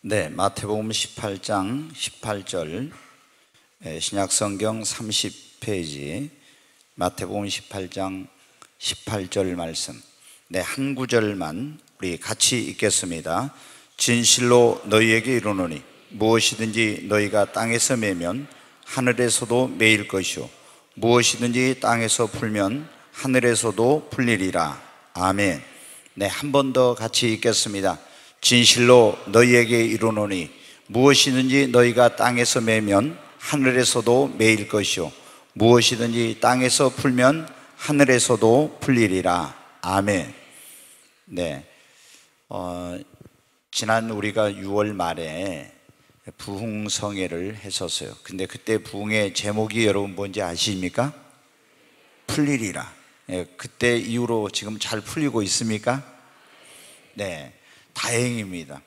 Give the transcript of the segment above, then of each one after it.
네, 마태복음 18장 18절, 신약성경 30페이지, 마태복음 18장 18절 말씀. 네, 한 구절만 우리 같이 읽겠습니다. 진실로 너희에게 이르노니 무엇이든지 너희가 땅에서 매면 하늘에서도 매일 것이요 무엇이든지 땅에서 풀면 하늘에서도 풀리리라. 아멘. 네, 한 번 더 같이 읽겠습니다. 진실로 너희에게 이르노니 무엇이든지 너희가 땅에서 매면 하늘에서도 매일 것이요 무엇이든지 땅에서 풀면 하늘에서도 풀리리라. 아멘. 네, 지난 우리가 6월 말에 부흥성회를 했었어요. 근데 그때 부흥의 제목이 여러분 뭔지 아십니까? 풀리리라. 그때 이후로 지금 잘 풀리고 있습니까? 네, 다행입니다.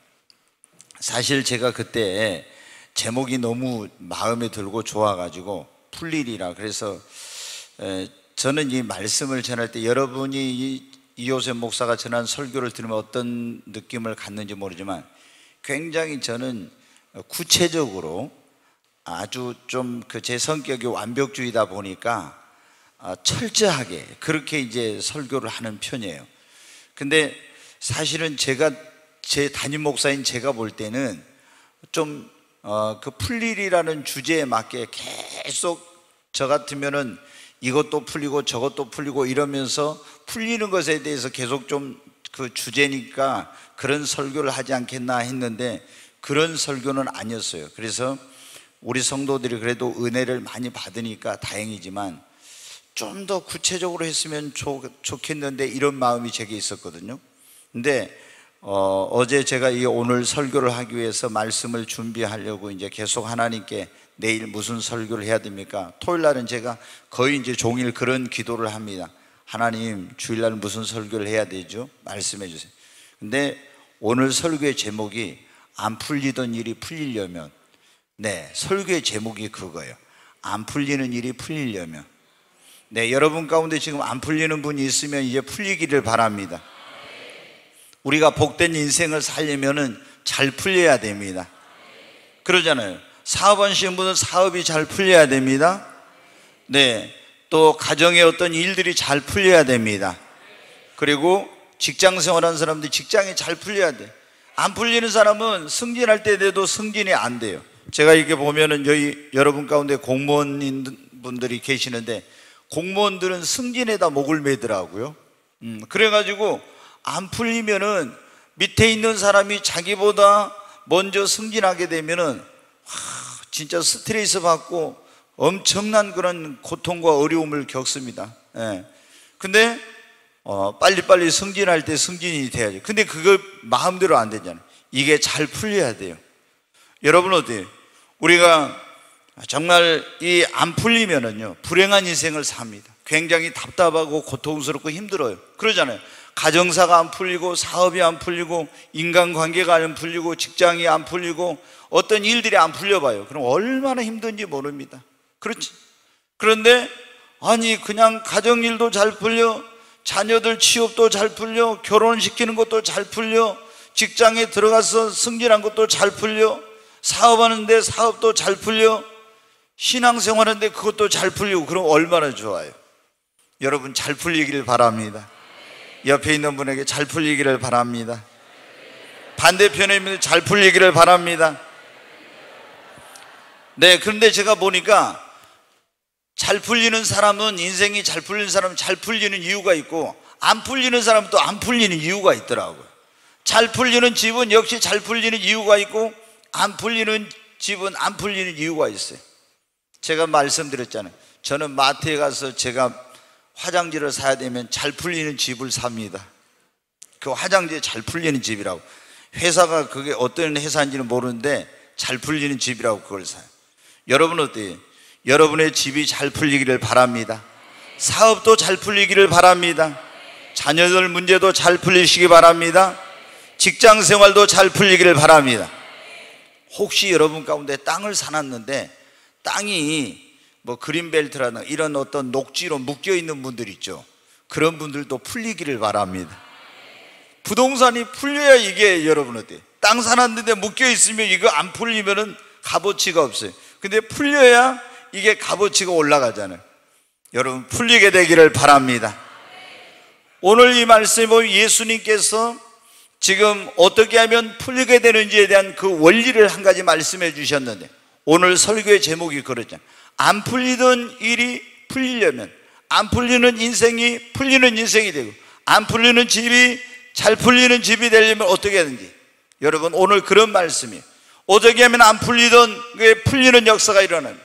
사실 제가 그때 제목이 너무 마음에 들고 좋아가지고 풀리리라. 그래서 저는 이 말씀을 전할 때 여러분이 이호셉 목사가 전한 설교를 들으면 어떤 느낌을 갖는지 모르지만 굉장히 저는 구체적으로 아주 좀 제 성격이 완벽주의다 보니까 철저하게 그렇게 이제 설교를 하는 편이에요. 근데 사실은 제 담임 목사인 제가 볼 때는 좀 그 풀리리라는 주제에 맞게 계속 저 같으면은 이것도 풀리고 저것도 풀리고 이러면서 풀리는 것에 대해서 계속 좀 그 주제니까 그런 설교를 하지 않겠나 했는데 그런 설교는 아니었어요. 그래서 우리 성도들이 그래도 은혜를 많이 받으니까 다행이지만 좀 더 구체적으로 했으면 좋겠는데 이런 마음이 제게 있었거든요. 근데 어제 제가 이 오늘 설교를 하기 위해서 말씀을 준비하려고 이제 계속 하나님께 내일 무슨 설교를 해야 됩니까? 토요일 날은 제가 거의 이제 종일 그런 기도를 합니다. 하나님, 주일날 무슨 설교를 해야 되죠? 말씀해 주세요. 근데 오늘 설교의 제목이 안 풀리던 일이 풀리려면, 네, 설교의 제목이 그거예요. 안 풀리는 일이 풀리려면. 네, 여러분 가운데 지금 안 풀리는 분이 있으면 이제 풀리기를 바랍니다. 우리가 복된 인생을 살려면은 잘 풀려야 됩니다. 그러잖아요. 사업하시는 분은 사업이 잘 풀려야 됩니다. 네, 또 가정의 어떤 일들이 잘 풀려야 됩니다. 그리고 직장 생활하는 사람들이 직장이 잘 풀려야 돼. 안 풀리는 사람은 승진할 때 돼도 승진이 안 돼요. 제가 이렇게 보면은 여러분 가운데 공무원인 분들이 계시는데 공무원들은 승진에다 목을 매더라고요. 그래가지고 안 풀리면은 밑에 있는 사람이 자기보다 먼저 승진하게 되면은 진짜 스트레스 받고 엄청난 그런 고통과 어려움을 겪습니다. 예. 근데 빨리빨리 승진할 때 승진이 돼야죠. 근데 그거 마음대로 안 되잖아요. 이게 잘 풀려야 돼요. 여러분 어때요? 우리가 정말 이 안 풀리면은요 불행한 인생을 삽니다. 굉장히 답답하고 고통스럽고 힘들어요. 그러잖아요. 가정사가 안 풀리고 사업이 안 풀리고 인간관계가 안 풀리고 직장이 안 풀리고 어떤 일들이 안 풀려봐요. 그럼 얼마나 힘든지 모릅니다. 그렇지? 그런데 아니 그냥 가정일도 잘 풀려, 자녀들 취업도 잘 풀려, 결혼시키는 것도 잘 풀려, 직장에 들어가서 승진한 것도 잘 풀려, 사업하는데 사업도 잘 풀려, 신앙생활하는데 그것도 잘 풀리고. 그럼 얼마나 좋아요. 여러분 잘 풀리기를 바랍니다. 옆에 있는 분에게 잘 풀리기를 바랍니다. 반대편에 있는 잘 풀리기를 바랍니다. 네, 그런데 제가 보니까 잘 풀리는 사람은, 인생이 잘 풀리는 사람은 잘 풀리는 이유가 있고 안 풀리는 사람은 또 안 풀리는 이유가 있더라고요. 잘 풀리는 집은 역시 잘 풀리는 이유가 있고 안 풀리는 집은 안 풀리는 이유가 있어요. 제가 말씀드렸잖아요. 저는 마트에 가서 제가 화장지를 사야 되면 잘 풀리는 집을 삽니다. 그 화장지에 잘 풀리는 집이라고. 회사가 그게 어떤 회사인지는 모르는데 잘 풀리는 집이라고 그걸 사요. 여러분은 어때요? 여러분의 집이 잘 풀리기를 바랍니다. 사업도 잘 풀리기를 바랍니다. 자녀들 문제도 잘 풀리시기 바랍니다. 직장 생활도 잘 풀리기를 바랍니다. 혹시 여러분 가운데 땅을 사놨는데 땅이 뭐 그린벨트라든가 이런 어떤 녹지로 묶여 있는 분들 있죠. 그런 분들도 풀리기를 바랍니다. 부동산이 풀려야 이게 여러분 어때요? 땅 사놨는데 묶여 있으면 이거 안 풀리면은 값어치가 없어요. 근데 풀려야 이게 값어치가 올라가잖아요. 여러분, 풀리게 되기를 바랍니다. 오늘 이 말씀에 보면 예수님께서 지금 어떻게 하면 풀리게 되는지에 대한 그 원리를 한 가지 말씀해 주셨는데, 오늘 설교의 제목이 그렇잖아요. 안 풀리던 일이 풀리려면, 안 풀리는 인생이 풀리는 인생이 되고, 안 풀리는 집이 잘 풀리는 집이 되려면 어떻게 하는지, 여러분, 오늘 그런 말씀이에요. 어떻게 하면 안 풀리던 게 풀리는 역사가 일어나요.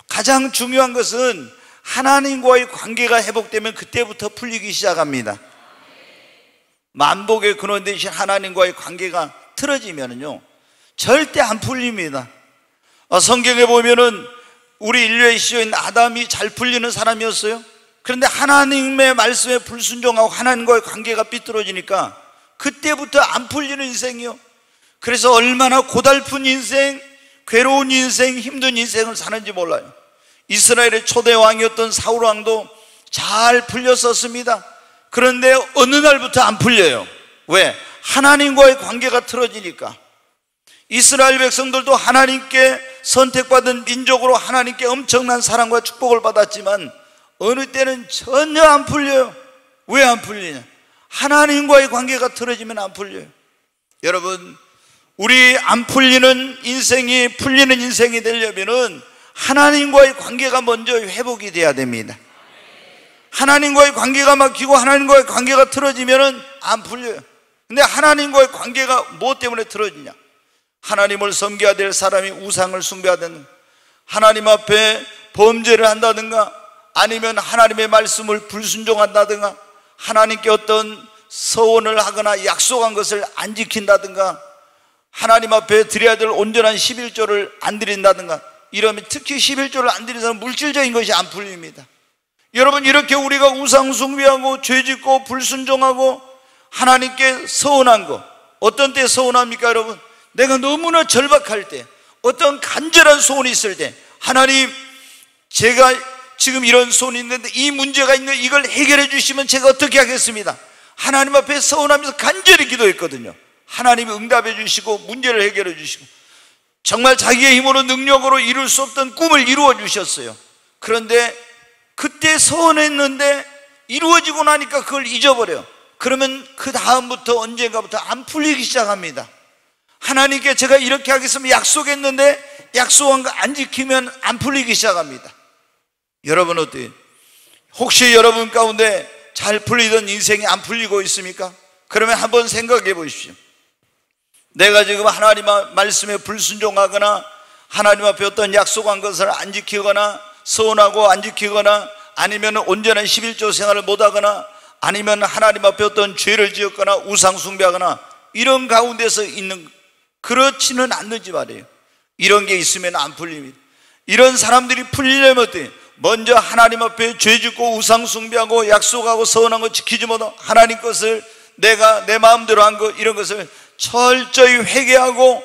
가장 중요한 것은 하나님과의 관계가 회복되면 그때부터 풀리기 시작합니다. 만복의 근원 되신 하나님과의 관계가 틀어지면요 절대 안 풀립니다. 성경에 보면은 우리 인류의 시조인 아담이 잘 풀리는 사람이었어요. 그런데 하나님의 말씀에 불순종하고 하나님과의 관계가 삐뚤어지니까 그때부터 안 풀리는 인생이요. 그래서 얼마나 고달픈 인생, 괴로운 인생, 힘든 인생을 사는지 몰라요. 이스라엘의 초대 왕이었던 사울 왕도 잘 풀렸었습니다. 그런데 어느 날부터 안 풀려요. 왜? 하나님과의 관계가 틀어지니까. 이스라엘 백성들도 하나님께 선택받은 민족으로 하나님께 엄청난 사랑과 축복을 받았지만 어느 때는 전혀 안 풀려요. 왜 안 풀리냐? 하나님과의 관계가 틀어지면 안 풀려요. 여러분, 우리 안 풀리는 인생이 풀리는 인생이 되려면은 하나님과의 관계가 먼저 회복이 돼야 됩니다. 하나님과의 관계가 막히고 하나님과의 관계가 틀어지면은 안 풀려요. 근데 하나님과의 관계가 무엇 때문에 틀어지냐? 하나님을 섬겨야 될 사람이 우상을 숭배하든, 하나님 앞에 범죄를 한다든가, 아니면 하나님의 말씀을 불순종한다든가, 하나님께 어떤 서원을 하거나 약속한 것을 안 지킨다든가, 하나님 앞에 드려야 될 온전한 11조를 안 드린다든가, 이러면 특히 11조를 안 드리는 사람은 물질적인 것이 안 풀립니다. 여러분, 이렇게 우리가 우상 숭배하고 죄짓고 불순종하고 하나님께 서운한 거, 어떤 때 서운합니까? 여러분, 내가 너무나 절박할 때, 어떤 간절한 소원이 있을 때, 하나님, 제가 지금 이런 소원이 있는데 이 문제가 있는데 이걸 해결해 주시면 제가 어떻게 하겠습니다. 하나님 앞에 서운하면서 간절히 기도했거든요. 하나님이 응답해 주시고 문제를 해결해 주시고 정말 자기의 힘으로 능력으로 이룰 수 없던 꿈을 이루어 주셨어요. 그런데 그때 서운했는데 이루어지고 나니까 그걸 잊어버려요. 그러면 그 다음부터 언젠가부터 안 풀리기 시작합니다. 하나님께 제가 이렇게 하겠으면 약속했는데 약속한 거 안 지키면 안 풀리기 시작합니다. 여러분 어때요? 혹시 여러분 가운데 잘 풀리던 인생이 안 풀리고 있습니까? 그러면 한번 생각해 보십시오. 내가 지금 하나님 말씀에 불순종하거나 하나님 앞에 어떤 약속한 것을 안 지키거나 서운하고 안 지키거나 아니면 온전한 11조 생활을 못하거나 아니면 하나님 앞에 어떤 죄를 지었거나 우상 숭배하거나 이런 가운데서 있는, 그렇지는 않는지 말이에요. 이런 게 있으면 안 풀립니다. 이런 사람들이 풀리려면 어때요? 먼저 하나님 앞에 죄 짓고 우상 숭배하고 약속하고 서운한 거 지키지 못하고 하나님 것을 내가 내 마음대로 한 거, 이런 것을 철저히 회개하고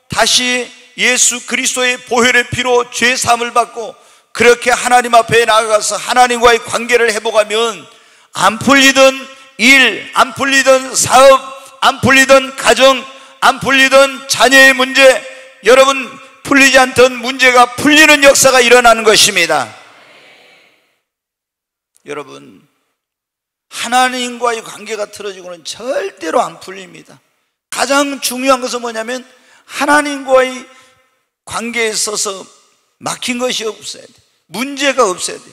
다시 예수 그리스도의 보혈의 피로 죄 사함을 받고 그렇게 하나님 앞에 나아가서 하나님과의 관계를 회복하면 안 풀리던 일, 안 풀리던 사업, 안 풀리던 가정, 안 풀리던 자녀의 문제, 여러분 풀리지 않던 문제가 풀리는 역사가 일어나는 것입니다. 여러분, 하나님과의 관계가 틀어지고는 절대로 안 풀립니다. 가장 중요한 것은 뭐냐면 하나님과의 관계에 있어서 막힌 것이 없어야 돼. 문제가 없어야 돼.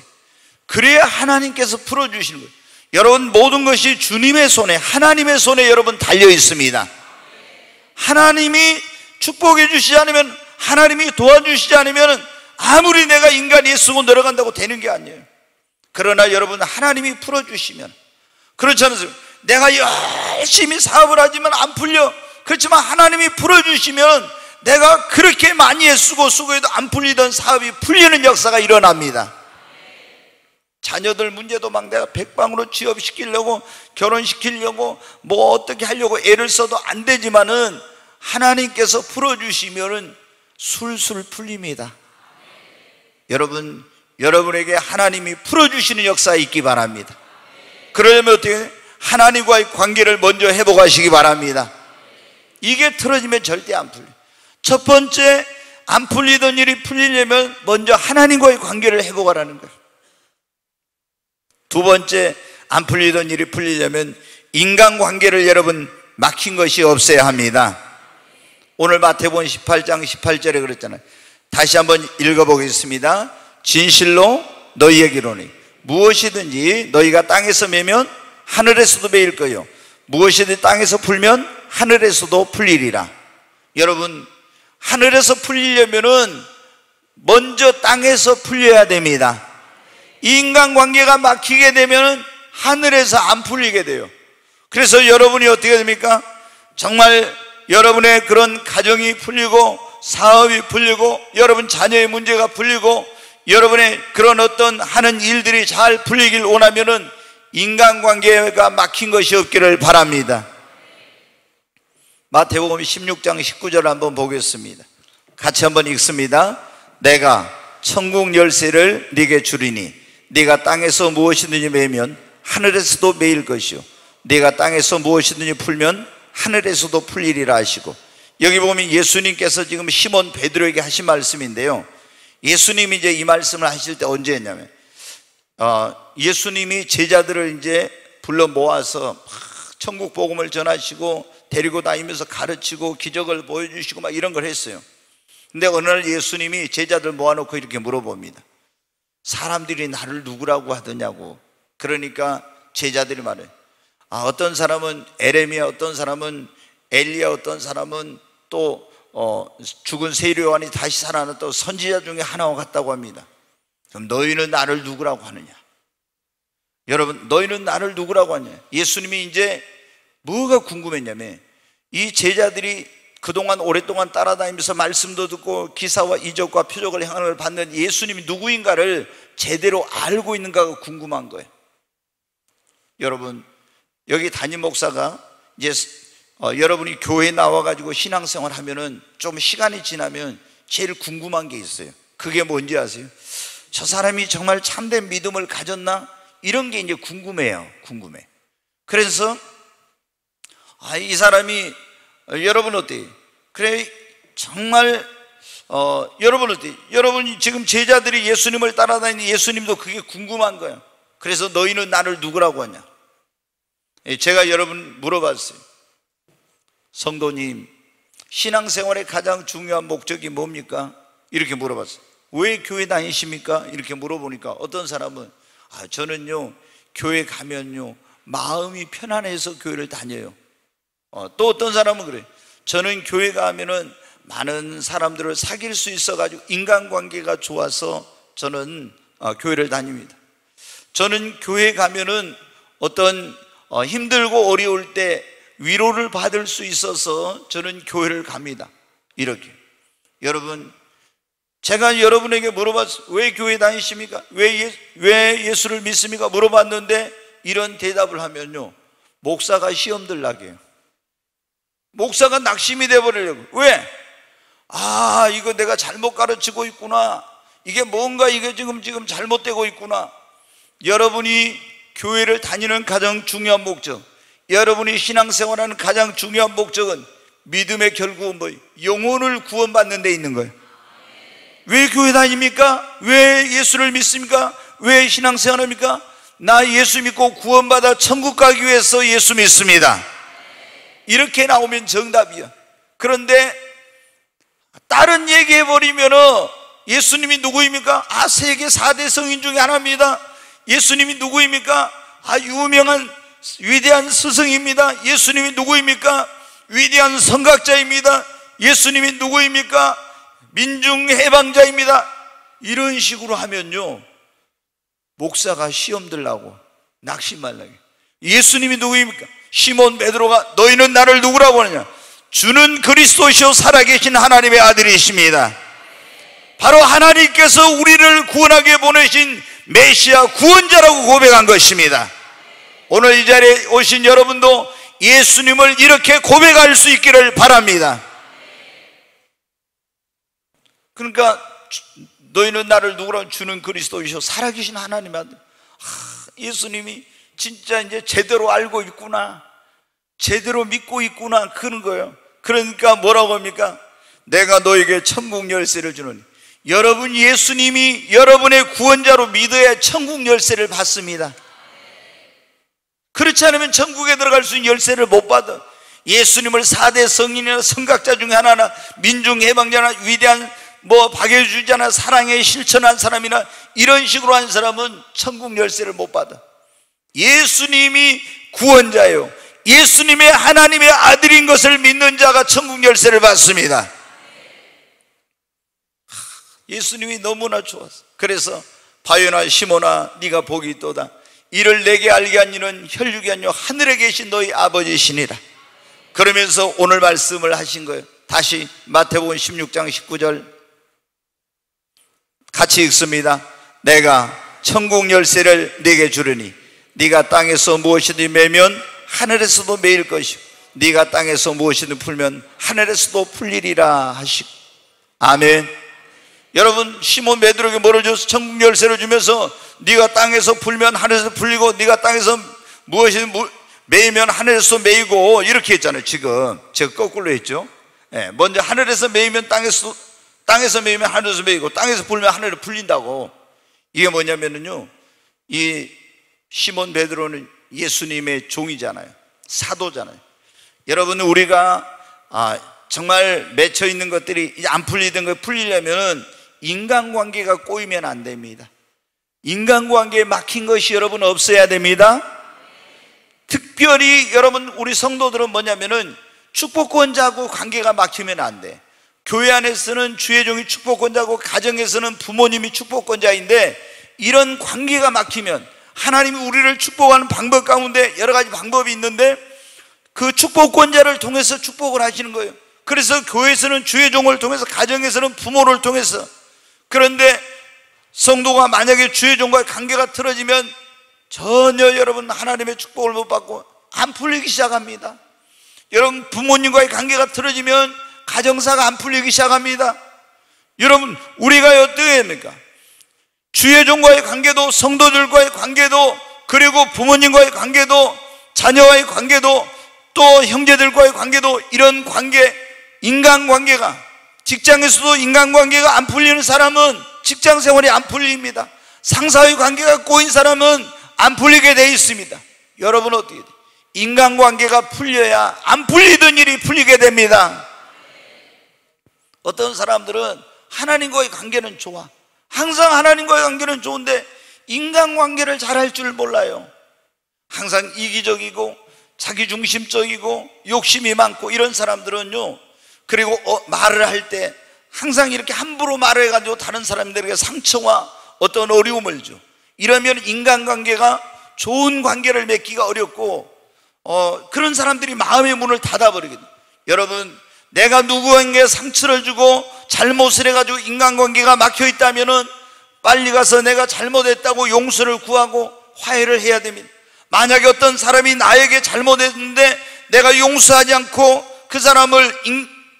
그래야 하나님께서 풀어주시는 거예요. 여러분, 모든 것이 주님의 손에, 하나님의 손에 여러분 달려 있습니다. 하나님이 축복해 주시지 않으면, 하나님이 도와주시지 않으면 아무리 내가 인간이 쓰고 내려간다고 되는 게 아니에요. 그러나 여러분, 하나님이 풀어주시면, 그렇지 않으세요? 내가 열심히 사업을 하지만 안 풀려. 그렇지만 하나님이 풀어주시면 내가 그렇게 많이 애쓰고 수고해도 안 풀리던 사업이 풀리는 역사가 일어납니다. 자녀들 문제도 막 내가 백방으로 취업시키려고, 결혼시키려고, 뭐 어떻게 하려고 애를 써도 안 되지만은 하나님께서 풀어주시면은 술술 풀립니다. 여러분, 여러분에게 하나님이 풀어주시는 역사가 있기 바랍니다. 그러려면 어떻게 하나님과의 관계를 먼저 회복하시기 바랍니다. 이게 틀어지면 절대 안 풀려. 첫 번째, 안 풀리던 일이 풀리려면 먼저 하나님과의 관계를 회복하라는 거예요. 두 번째, 안 풀리던 일이 풀리려면 인간관계를 여러분 막힌 것이 없어야 합니다. 오늘 마태복음 18장 18절에 그랬잖아요. 다시 한번 읽어보겠습니다. 진실로 너희에게 이르노니 무엇이든지 너희가 땅에서 매면 하늘에서도 매일 거요 무엇이든지 땅에서 풀면 하늘에서도 풀리리라. 여러분, 하늘에서 풀리려면은 먼저 땅에서 풀려야 됩니다. 인간관계가 막히게 되면은 하늘에서 안 풀리게 돼요. 그래서 여러분이 어떻게 됩니까? 정말 여러분의 그런 가정이 풀리고 사업이 풀리고 여러분 자녀의 문제가 풀리고 여러분의 그런 어떤 하는 일들이 잘 풀리길 원하면은 인간관계가 막힌 것이 없기를 바랍니다. 마태복음 16장 19절 한번 보겠습니다. 같이 한번 읽습니다. 내가 천국 열쇠를 네게 주리니 네가 땅에서 무엇이든지 매면 하늘에서도 매일 것이요 네가 땅에서 무엇이든지 풀면 하늘에서도 풀리리라 하시고, 여기 보면 예수님께서 지금 시몬 베드로에게 하신 말씀인데요, 예수님이 이제 이 말씀을 하실 때 언제 했냐면 예수님이 제자들을 이제 불러 모아서 막 천국 복음을 전하시고 데리고 다니면서 가르치고 기적을 보여주시고 막 이런 걸 했어요. 근데 어느 날 예수님이 제자들 모아놓고 이렇게 물어봅니다. 사람들이 나를 누구라고 하더냐고. 그러니까 제자들이 말해요. 어떤 사람은 에레미야, 어떤 사람은 엘리야, 어떤 사람은 또 죽은 세례요한이 다시 살아났다고 선지자 중에 하나와 같다고 합니다. 그럼 너희는 나를 누구라고 하느냐? 여러분, 너희는 나를 누구라고 하냐? 예수님이 이제 뭐가 궁금했냐면, 이 제자들이 그동안 오랫동안 따라다니면서 말씀도 듣고 기사와 이적과 표적을 향을 받는 예수님이 누구인가를 제대로 알고 있는가가 궁금한 거예요. 여러분, 여기 담임 목사가 이제 여러분이 교회에 나와가지고 신앙생활 하면은 좀 시간이 지나면 제일 궁금한 게 있어요. 그게 뭔지 아세요? 저 사람이 정말 참된 믿음을 가졌나? 이런 게 이제 궁금해요. 궁금해. 그래서 이 사람이 여러분 어때요? 그래, 정말 여러분 어때요? 여러분이 지금 제자들이 예수님을 따라다니는 예수님도 그게 궁금한 거예요. 그래서 너희는 나를 누구라고 하냐? 제가 여러분 물어봤어요. 성도님, 신앙생활의 가장 중요한 목적이 뭡니까? 이렇게 물어봤어요. 왜 교회 다니십니까? 이렇게 물어보니까 어떤 사람은 저는요 교회 가면요 마음이 편안해서 교회를 다녀요. 또 어떤 사람은 그래요. 저는 교회 가면은 많은 사람들을 사귈 수 있어가지고 인간관계가 좋아서 저는 교회를 다닙니다. 저는 교회 가면은 어떤 힘들고 어려울 때 위로를 받을 수 있어서 저는 교회를 갑니다. 이렇게. 여러분, 제가 여러분에게 물어봤어요. 왜 교회 다니십니까? 왜 예수를 믿습니까? 물어봤는데 이런 대답을 하면요 목사가 시험 들라게 해요. 목사가 낙심이 돼버리려고. 왜? 이거 내가 잘못 가르치고 있구나, 이게 뭔가 이게 지금 잘못되고 있구나. 여러분이 교회를 다니는 가장 중요한 목적, 여러분이 신앙생활하는 가장 중요한 목적은 믿음의 결국은 뭐예요? 영혼을 구원받는 데 있는 거예요. 왜 교회 다닙니까? 왜 예수를 믿습니까? 왜 신앙생활합니까? 나 예수 믿고 구원받아 천국 가기 위해서 예수 믿습니다. 이렇게 나오면 정답이야. 그런데 다른 얘기해버리면 예수님이 누구입니까? 세계 4대 성인 중에 하나입니다. 예수님이 누구입니까? 유명한 위대한 스승입니다. 예수님이 누구입니까? 위대한 선각자입니다. 예수님이 누구입니까? 민중해방자입니다. 이런 식으로 하면요 목사가 시험 들라고 낙심 말라고. 예수님이 누구입니까? 시몬 베드로가 너희는 나를 누구라고 하느냐? 주는 그리스도시요 살아계신 하나님의 아들이십니다. 바로 하나님께서 우리를 구원하게 보내신 메시아 구원자라고 고백한 것입니다. 오늘 이 자리에 오신 여러분도 예수님을 이렇게 고백할 수 있기를 바랍니다. 그러니까 너희는 나를 누구라고? 주는 그리스도이시오 살아계신 하나님의 아들. 예수님이 진짜 이제 제대로 알고 있구나, 제대로 믿고 있구나, 그런 거예요. 그러니까 뭐라고 합니까? 내가 너에게 천국 열쇠를 주노니. 여러분, 예수님이 여러분의 구원자로 믿어야 천국 열쇠를 받습니다. 그렇지 않으면 천국에 들어갈 수 있는 열쇠를 못 받아. 예수님을 4대 성인이나 성각자 중에 하나나 민중해방자나 위대한 박해주자나 사랑에 실천한 사람이나 이런 식으로 한 사람은 천국 열쇠를 못 받아. 예수님이 구원자예요. 예수님의 하나님의 아들인 것을 믿는 자가 천국 열쇠를 받습니다. 예수님이 너무나 좋았어. 그래서 바요나 시몬아, 네가 복이 있도다. 이를 내게 알게 한 이는 혈육이 아니요 하늘에 계신 너희 아버지시니라. 그러면서 오늘 말씀을 하신 거예요. 다시 마태복음 16장 19절 같이 읽습니다. 내가 천국 열쇠를 네게 주르니 네가 땅에서 무엇이든 매면 하늘에서도 매일 것이고 네가 땅에서 무엇이든 풀면 하늘에서도 풀리리라 하시고. 아멘. 여러분, 시몬 베드로에게 뭐를 줘서 천국 열쇠를 주면서 네가 땅에서 풀면 하늘에서 풀리고 네가 땅에서 무엇이든 매이면 하늘에서 매이고 이렇게 했잖아요. 지금 제가 거꾸로 했죠. 먼저 하늘에서 매이면 땅에서 매이면 하늘에서 매이고 땅에서 풀면 하늘에 풀린다고. 이게 뭐냐면요, 이 시몬 베드로는 예수님의 종이잖아요. 사도잖아요. 여러분, 우리가 정말 맺혀 있는 것들이 이제 안 풀리던 거 풀리려면 인간관계가 꼬이면 안 됩니다. 인간관계에 막힌 것이 여러분 없어야 됩니다. 특별히 여러분, 우리 성도들은 뭐냐면은 축복권자하고 관계가 막히면 안 돼. 교회 안에서는 주의 종이 축복권자고 가정에서는 부모님이 축복권자인데 이런 관계가 막히면 하나님이 우리를 축복하는 방법 가운데 여러 가지 방법이 있는데 그 축복권자를 통해서 축복을 하시는 거예요. 그래서 교회에서는 주의 종을 통해서, 가정에서는 부모를 통해서. 그런데 성도가 만약에 주의 종과의 관계가 틀어지면 전혀 여러분 하나님의 축복을 못 받고 안 풀리기 시작합니다. 여러분, 부모님과의 관계가 틀어지면 가정사가 안 풀리기 시작합니다. 여러분, 우리가 어떻게 합니까? 주의 종과의 관계도, 성도들과의 관계도, 그리고 부모님과의 관계도, 자녀와의 관계도, 또 형제들과의 관계도, 이런 관계, 인간관계가, 직장에서도 인간관계가 안 풀리는 사람은 직장생활이 안 풀립니다. 상사의 관계가 꼬인 사람은 안 풀리게 돼 있습니다. 여러분, 어떻게 돼요? 인간관계가 풀려야 안 풀리던 일이 풀리게 됩니다. 어떤 사람들은 하나님과의 관계는 좋아. 항상 하나님과의 관계는 좋은데 인간관계를 잘할 줄 몰라요. 항상 이기적이고 자기중심적이고 욕심이 많고 이런 사람들은요, 그리고 말을 할 때 항상 이렇게 함부로 말을 해가지고 다른 사람들에게 상처와 어떤 어려움을 줘. 이러면 인간관계가 좋은 관계를 맺기가 어렵고 그런 사람들이 마음의 문을 닫아버리거든요. 여러분, 내가 누구에게 상처를 주고 잘못을 해가지고 인간관계가 막혀있다면 빨리 가서 내가 잘못했다고 용서를 구하고 화해를 해야 됩니다. 만약에 어떤 사람이 나에게 잘못했는데 내가 용서하지 않고 그 사람을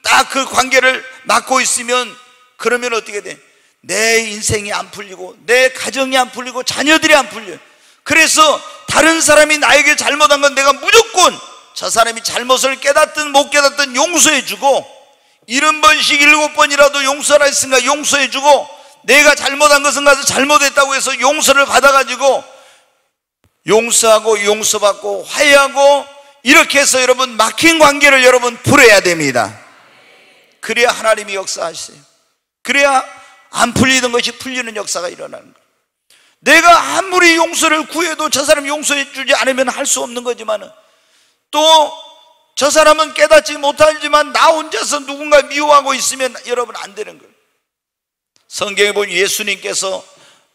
딱 그 관계를 막고 있으면, 그러면 어떻게 돼? 내 인생이 안 풀리고 내 가정이 안 풀리고 자녀들이 안 풀려요. 그래서 다른 사람이 나에게 잘못한 건 내가 무조건 저 사람이 잘못을 깨닫든 못 깨닫든 용서해주고, 70번씩 7번이라도 용서하라 했으니까 용서해주고, 내가 잘못한 것은 가서 잘못했다고 해서 용서를 받아가지고 용서하고 용서받고 화해하고, 이렇게 해서 여러분 막힌 관계를 여러분 풀어야 됩니다. 그래야 하나님이 역사하세요. 그래야 안 풀리던 것이 풀리는 역사가 일어나는 거예요. 내가 아무리 용서를 구해도 저 사람 용서해 주지 않으면 할 수 없는 거지만, 또 저 사람은 깨닫지 못하지만 나 혼자서 누군가 미워하고 있으면 여러분 안 되는 거예요. 성경에 보면 예수님께서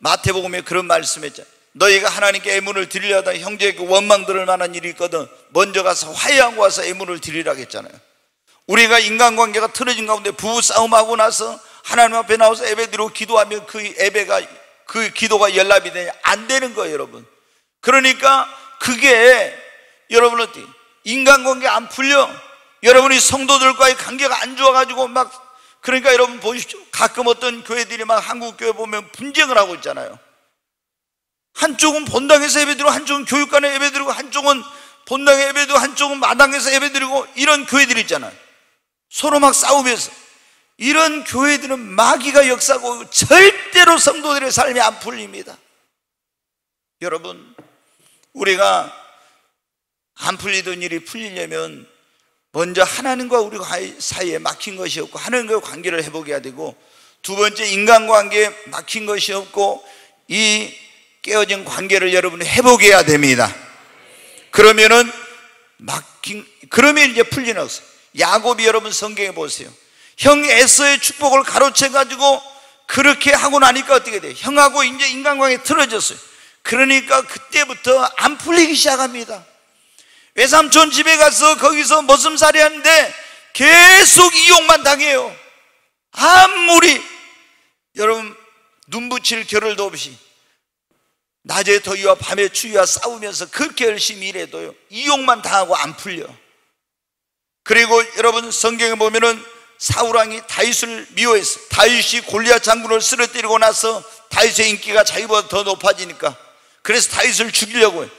마태복음에 그런 말씀했잖아요. 너희가 하나님께 애문을 드리려다 형제에게 원망 들을 만한 일이 있거든 먼저 가서 화해하고 와서 애문을 드리라고 했잖아요. 우리가 인간관계가 틀어진 가운데 부부싸움하고 나서 하나님 앞에 나와서 예배드리고 기도하면 그 기도가 연락이 되냐? 안 되는 거예요, 여러분. 그러니까 그게 여러분 어떻게 인간관계 안 풀려? 여러분이 성도들과의 관계가 안 좋아가지고 그러니까 여러분 보십시오. 가끔 어떤 교회들이 한국 교회 보면 분쟁을 하고 있잖아요. 한쪽은 본당에서 예배드리고, 한쪽은 교육관에 예배드리고, 한쪽은 본당에 예배드리고, 한쪽은 마당에서 예배드리고, 이런 교회들이 있잖아요. 서로 막 싸우면서. 이런 교회들은 마귀가 역사하고 절대로 성도들의 삶이 안 풀립니다. 여러분, 우리가 안 풀리던 일이 풀리려면 먼저 하나님과 우리 사이에 막힌 것이 없고 하나님과 관계를 회복해야 되고, 두 번째 인간관계에 막힌 것이 없고 이 깨어진 관계를 여러분이 회복해야 됩니다. 그러면 이제 풀리는 것이에요. 야곱이 여러분 성경에 보세요. 형 에서의 축복을 가로채 가지고 그렇게 하고 나니까 어떻게 돼요? 형하고 이제 인간관계 틀어졌어요. 그러니까 그때부터 안 풀리기 시작합니다. 외삼촌 집에 가서 거기서 머슴살이 하는데 계속 이용만 당해요. 아무리 여러분 눈 붙일 겨를도 없이 낮에 더위와 밤에 추위와 싸우면서 그렇게 열심히 일해도요, 이용만 당하고 안 풀려. 그리고 여러분 성경에 보면은 사울왕이 다윗을 미워했어. 다윗이 골리앗 장군을 쓰러뜨리고 나서 다윗의 인기가 자기보다 더 높아지니까 그래서 다윗을 죽이려고 해요.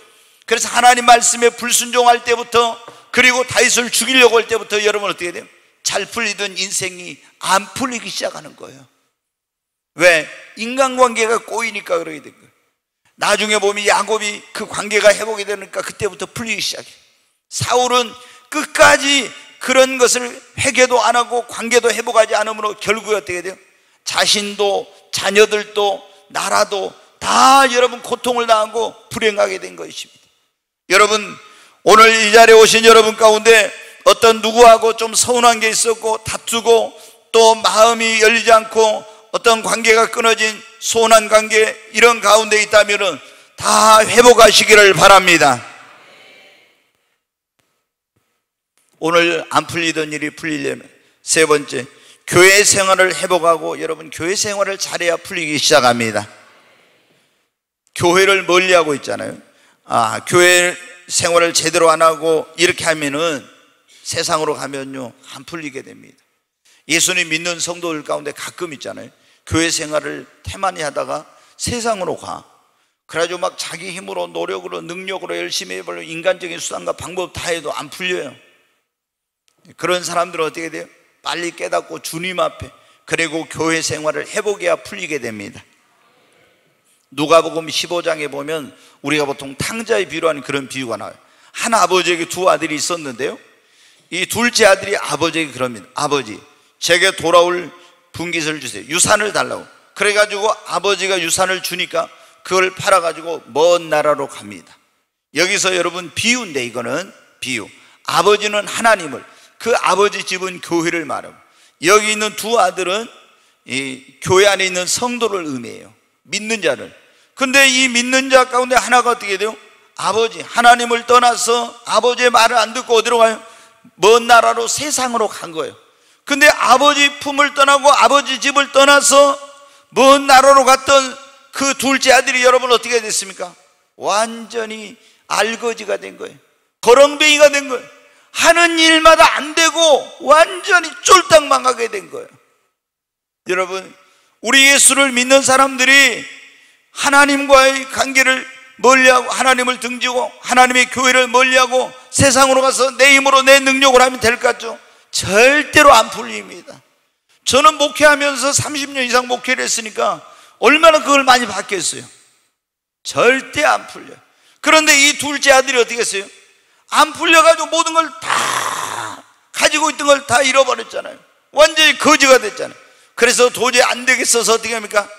그래서 하나님 말씀에 불순종할 때부터, 그리고 다윗을 죽이려고 할 때부터 여러분 어떻게 돼요? 잘 풀리던 인생이 안 풀리기 시작하는 거예요. 왜? 인간관계가 꼬이니까 그러게 된 거예요. 나중에 보면 야곱이 그 관계가 회복이 되니까 그때부터 풀리기 시작해요. 사울은 끝까지 그런 것을 회개도 안 하고 관계도 회복하지 않으므로 결국에 어떻게 돼요? 자신도 자녀들도 나라도 다 여러분 고통을 당하고 불행하게 된 것입니다. 여러분, 오늘 이 자리에 오신 여러분 가운데 어떤 누구하고 좀 서운한 게 있었고 다투고 또 마음이 열리지 않고 어떤 관계가 끊어진 소원한 관계, 이런 가운데 있다면 다 회복하시기를 바랍니다. 오늘 안 풀리던 일이 풀리려면 세 번째, 교회 생활을 회복하고, 여러분 교회 생활을 잘해야 풀리기 시작합니다. 교회를 멀리하고 있잖아요. 교회 생활을 제대로 안 하고 이렇게 하면은 세상으로 가면요 안 풀리게 됩니다. 예수님 믿는 성도들 가운데 가끔 있잖아요. 교회 생활을 태만히 하다가 세상으로 가. 그래가지고 막 자기 힘으로 노력으로 능력으로 열심히 해보려고 인간적인 수단과 방법 다 해도 안 풀려요. 그런 사람들은 어떻게 돼요? 빨리 깨닫고 주님 앞에, 그리고 교회 생활을 회복해야 풀리게 됩니다. 누가복음 15장에 보면 우리가 보통 탕자의 비유로 하는 그런 비유가 나와요. 한 아버지에게 두 아들이 있었는데요, 이 둘째 아들이 아버지에게 그럽니다. 아버지, 제게 돌아올 분깃을 주세요. 유산을 달라고. 그래가지고 아버지가 유산을 주니까 그걸 팔아가지고 먼 나라로 갑니다. 여기서 여러분 비유인데, 이거는 비유. 아버지는 하나님을, 그 아버지 집은 교회를 말하고, 여기 있는 두 아들은 이 교회 안에 있는 성도를 의미해요. 믿는 자를. 근데 이 믿는 자 가운데 하나가 어떻게 돼요? 아버지 하나님을 떠나서 아버지의 말을 안 듣고 어디로 가요? 먼 나라로, 세상으로 간 거예요. 근데 아버지 품을 떠나고 아버지 집을 떠나서 먼 나라로 갔던 그 둘째 아들이 여러분 어떻게 됐습니까? 완전히 알거지가 된 거예요. 거렁뱅이가 된 거예요. 하는 일마다 안 되고 완전히 쫄딱 망하게 된 거예요. 여러분, 우리 예수를 믿는 사람들이 하나님과의 관계를 멀리하고 하나님을 등지고 하나님의 교회를 멀리하고 세상으로 가서 내 힘으로 내 능력으로 하면 될 것 같죠? 절대로 안 풀립니다. 저는 목회하면서 30년 이상 목회를 했으니까 얼마나 그걸 많이 봤겠어요. 절대 안 풀려요. 그런데 이 둘째 아들이 어떻게 했어요? 안 풀려가지고 모든 걸 다 가지고 있던 걸 다 잃어버렸잖아요. 완전히 거지가 됐잖아요. 그래서 도저히 안 되겠어서 어떻게 합니까?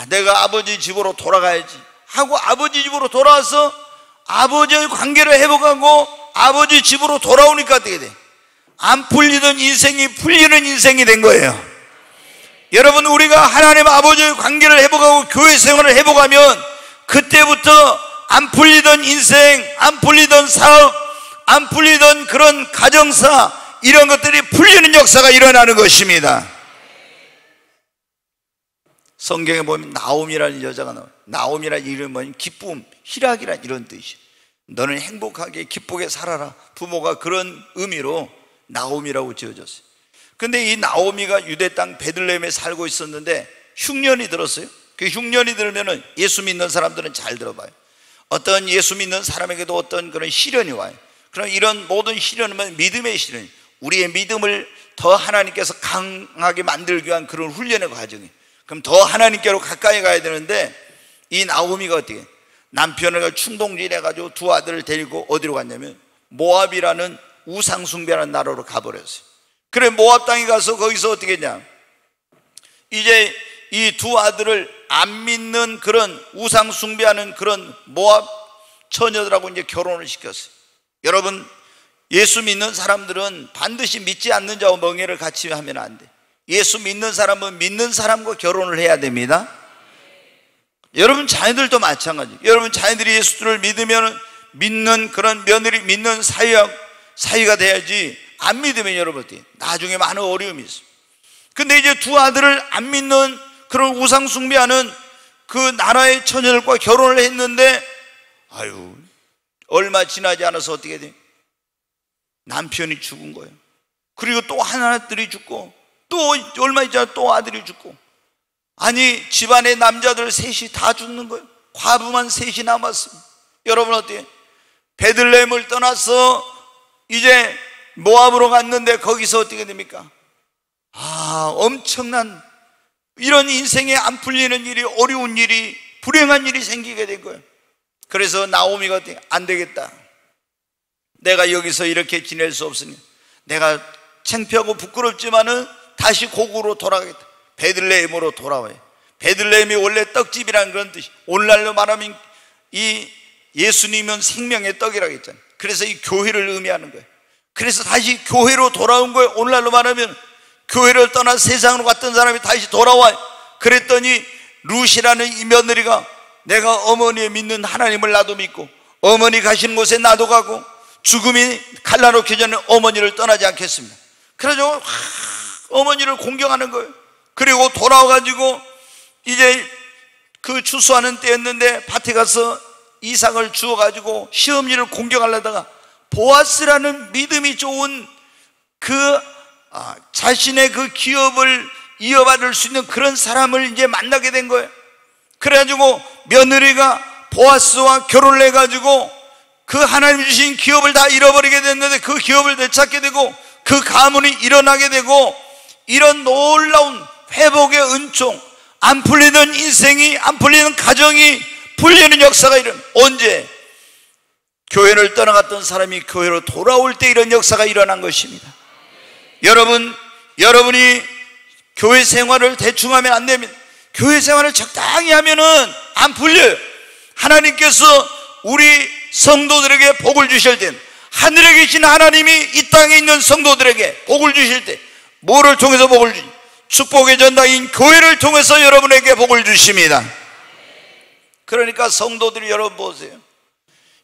내가 아버지 집으로 돌아가야지 하고 아버지 집으로 돌아와서 아버지의 관계를 회복하고 아버지 집으로 돌아오니까 어떻게 돼? 안 풀리던 인생이 풀리는 인생이 된 거예요. 여러분, 우리가 하나님 아버지의 관계를 회복하고 교회 생활을 회복하면 그때부터 안 풀리던 인생, 안 풀리던 사업, 안 풀리던 그런 가정사, 이런 것들이 풀리는 역사가 일어나는 것입니다. 성경에 보면 나옴이라는 여자가 나와요. 나옴이라는 이름은 뭐냐면 기쁨, 희락이라는 이런 뜻이에요. 너는 행복하게 기쁘게 살아라. 부모가 그런 의미로 나옴이라고 지어졌어요. 근데 이 나오미가 유대 땅 베들레헴에 살고 있었는데 흉년이 들었어요. 그 흉년이 들면은 예수 믿는 사람들은 잘 들어봐요. 어떤 예수 믿는 사람에게도 어떤 그런 시련이 와요. 그럼 이런 모든 시련은 믿음의 시련이, 우리의 믿음을 더 하나님께서 강하게 만들기 위한 그런 훈련의 과정이에요. 그럼 더 하나님께로 가까이 가야 되는데, 이 나오미가 어떻게 남편을 충동질해가지고 두 아들을 데리고 어디로 갔냐면 모압이라는 우상숭배하는 나라로 가버렸어요. 그래, 모압 땅에 가서 거기서 어떻게 했냐, 이제 이 두 아들을 안 믿는 그런 우상숭배하는 그런 모압 처녀들하고 이제 결혼을 시켰어요. 여러분, 예수 믿는 사람들은 반드시 믿지 않는 자와 멍해를 같이 하면 안 돼. 예수 믿는 사람은 믿는 사람과 결혼을 해야 됩니다. 여러분 자녀들도 마찬가지. 여러분 자녀들이 예수를 믿으면 믿는 그런 며느리, 믿는 사이가 돼야지. 안 믿으면 여러분 나중에 많은 어려움이 있어요. 근데 이제 두 아들을 안 믿는 그런 우상숭배하는 그 나라의 처녀들과 결혼을 했는데, 아유, 얼마 지나지 않아서 어떻게 돼? 남편이 죽은 거예요. 그리고 또 하나들이 죽고, 또 얼마 있지 않아 또 아들이 죽고, 아니 집안의 남자들 셋이 다 죽는 거예요. 과부만 셋이 남았습니다. 여러분 어때요? 베들레헴을 떠나서 이제 모압으로 갔는데 거기서 어떻게 됩니까? 엄청난 이런 인생에 안 풀리는 일이, 어려운 일이, 불행한 일이 생기게 된 거예요. 그래서 나오미가 어떻게, 안 되겠다, 내가 여기서 이렇게 지낼 수 없으니 내가 창피하고 부끄럽지만은 다시 고국으로 돌아가겠다. 베들레헴으로 돌아와요. 베들레헴이 원래 떡집이라는 그런 뜻이, 오늘날로 말하면 이 예수님은 생명의 떡이라고 했잖아요. 그래서 이 교회를 의미하는 거예요. 그래서 다시 교회로 돌아온 거예요. 오늘날로 말하면 교회를 떠나 세상으로 갔던 사람이 다시 돌아와요. 그랬더니 룻이라는 이 며느리가, 내가 어머니의 믿는 하나님을 나도 믿고 어머니 가시는 곳에 나도 가고 죽음이 갈라놓기 전에 어머니를 떠나지 않겠습니다. 그래서 어머니를 공경하는 거예요. 그리고 돌아와가지고 이제 그 추수하는 때였는데 밭에 가서 이삭을 주워가지고 시어머니를 공경하려다가 보아스라는 믿음이 좋은 자신의 그 기업을 이어받을 수 있는 그런 사람을 이제 만나게 된 거예요. 그래가지고 며느리가 보아스와 결혼을 해가지고 그 하나님 주신 기업을 다 잃어버리게 됐는데 그 기업을 되찾게 되고 그 가문이 일어나게 되고, 이런 놀라운 회복의 은총, 안 풀리던 인생이, 안 풀리는 가정이 풀리는 역사가 언제? 교회를 떠나갔던 사람이 교회로 돌아올 때 이런 역사가 일어난 것입니다. 여러분이 교회 생활을 대충 하면 안 됩니다. 교회 생활을 적당히 하면은 안 풀려요. 하나님께서 우리 성도들에게 복을 주실 때, 하늘에 계신 하나님이 이 땅에 있는 성도들에게 복을 주실 때 뭐를 통해서 복을 주십니까? 축복의 전당인 교회를 통해서 여러분에게 복을 주십니다. 그러니까 성도들이, 여러분 보세요,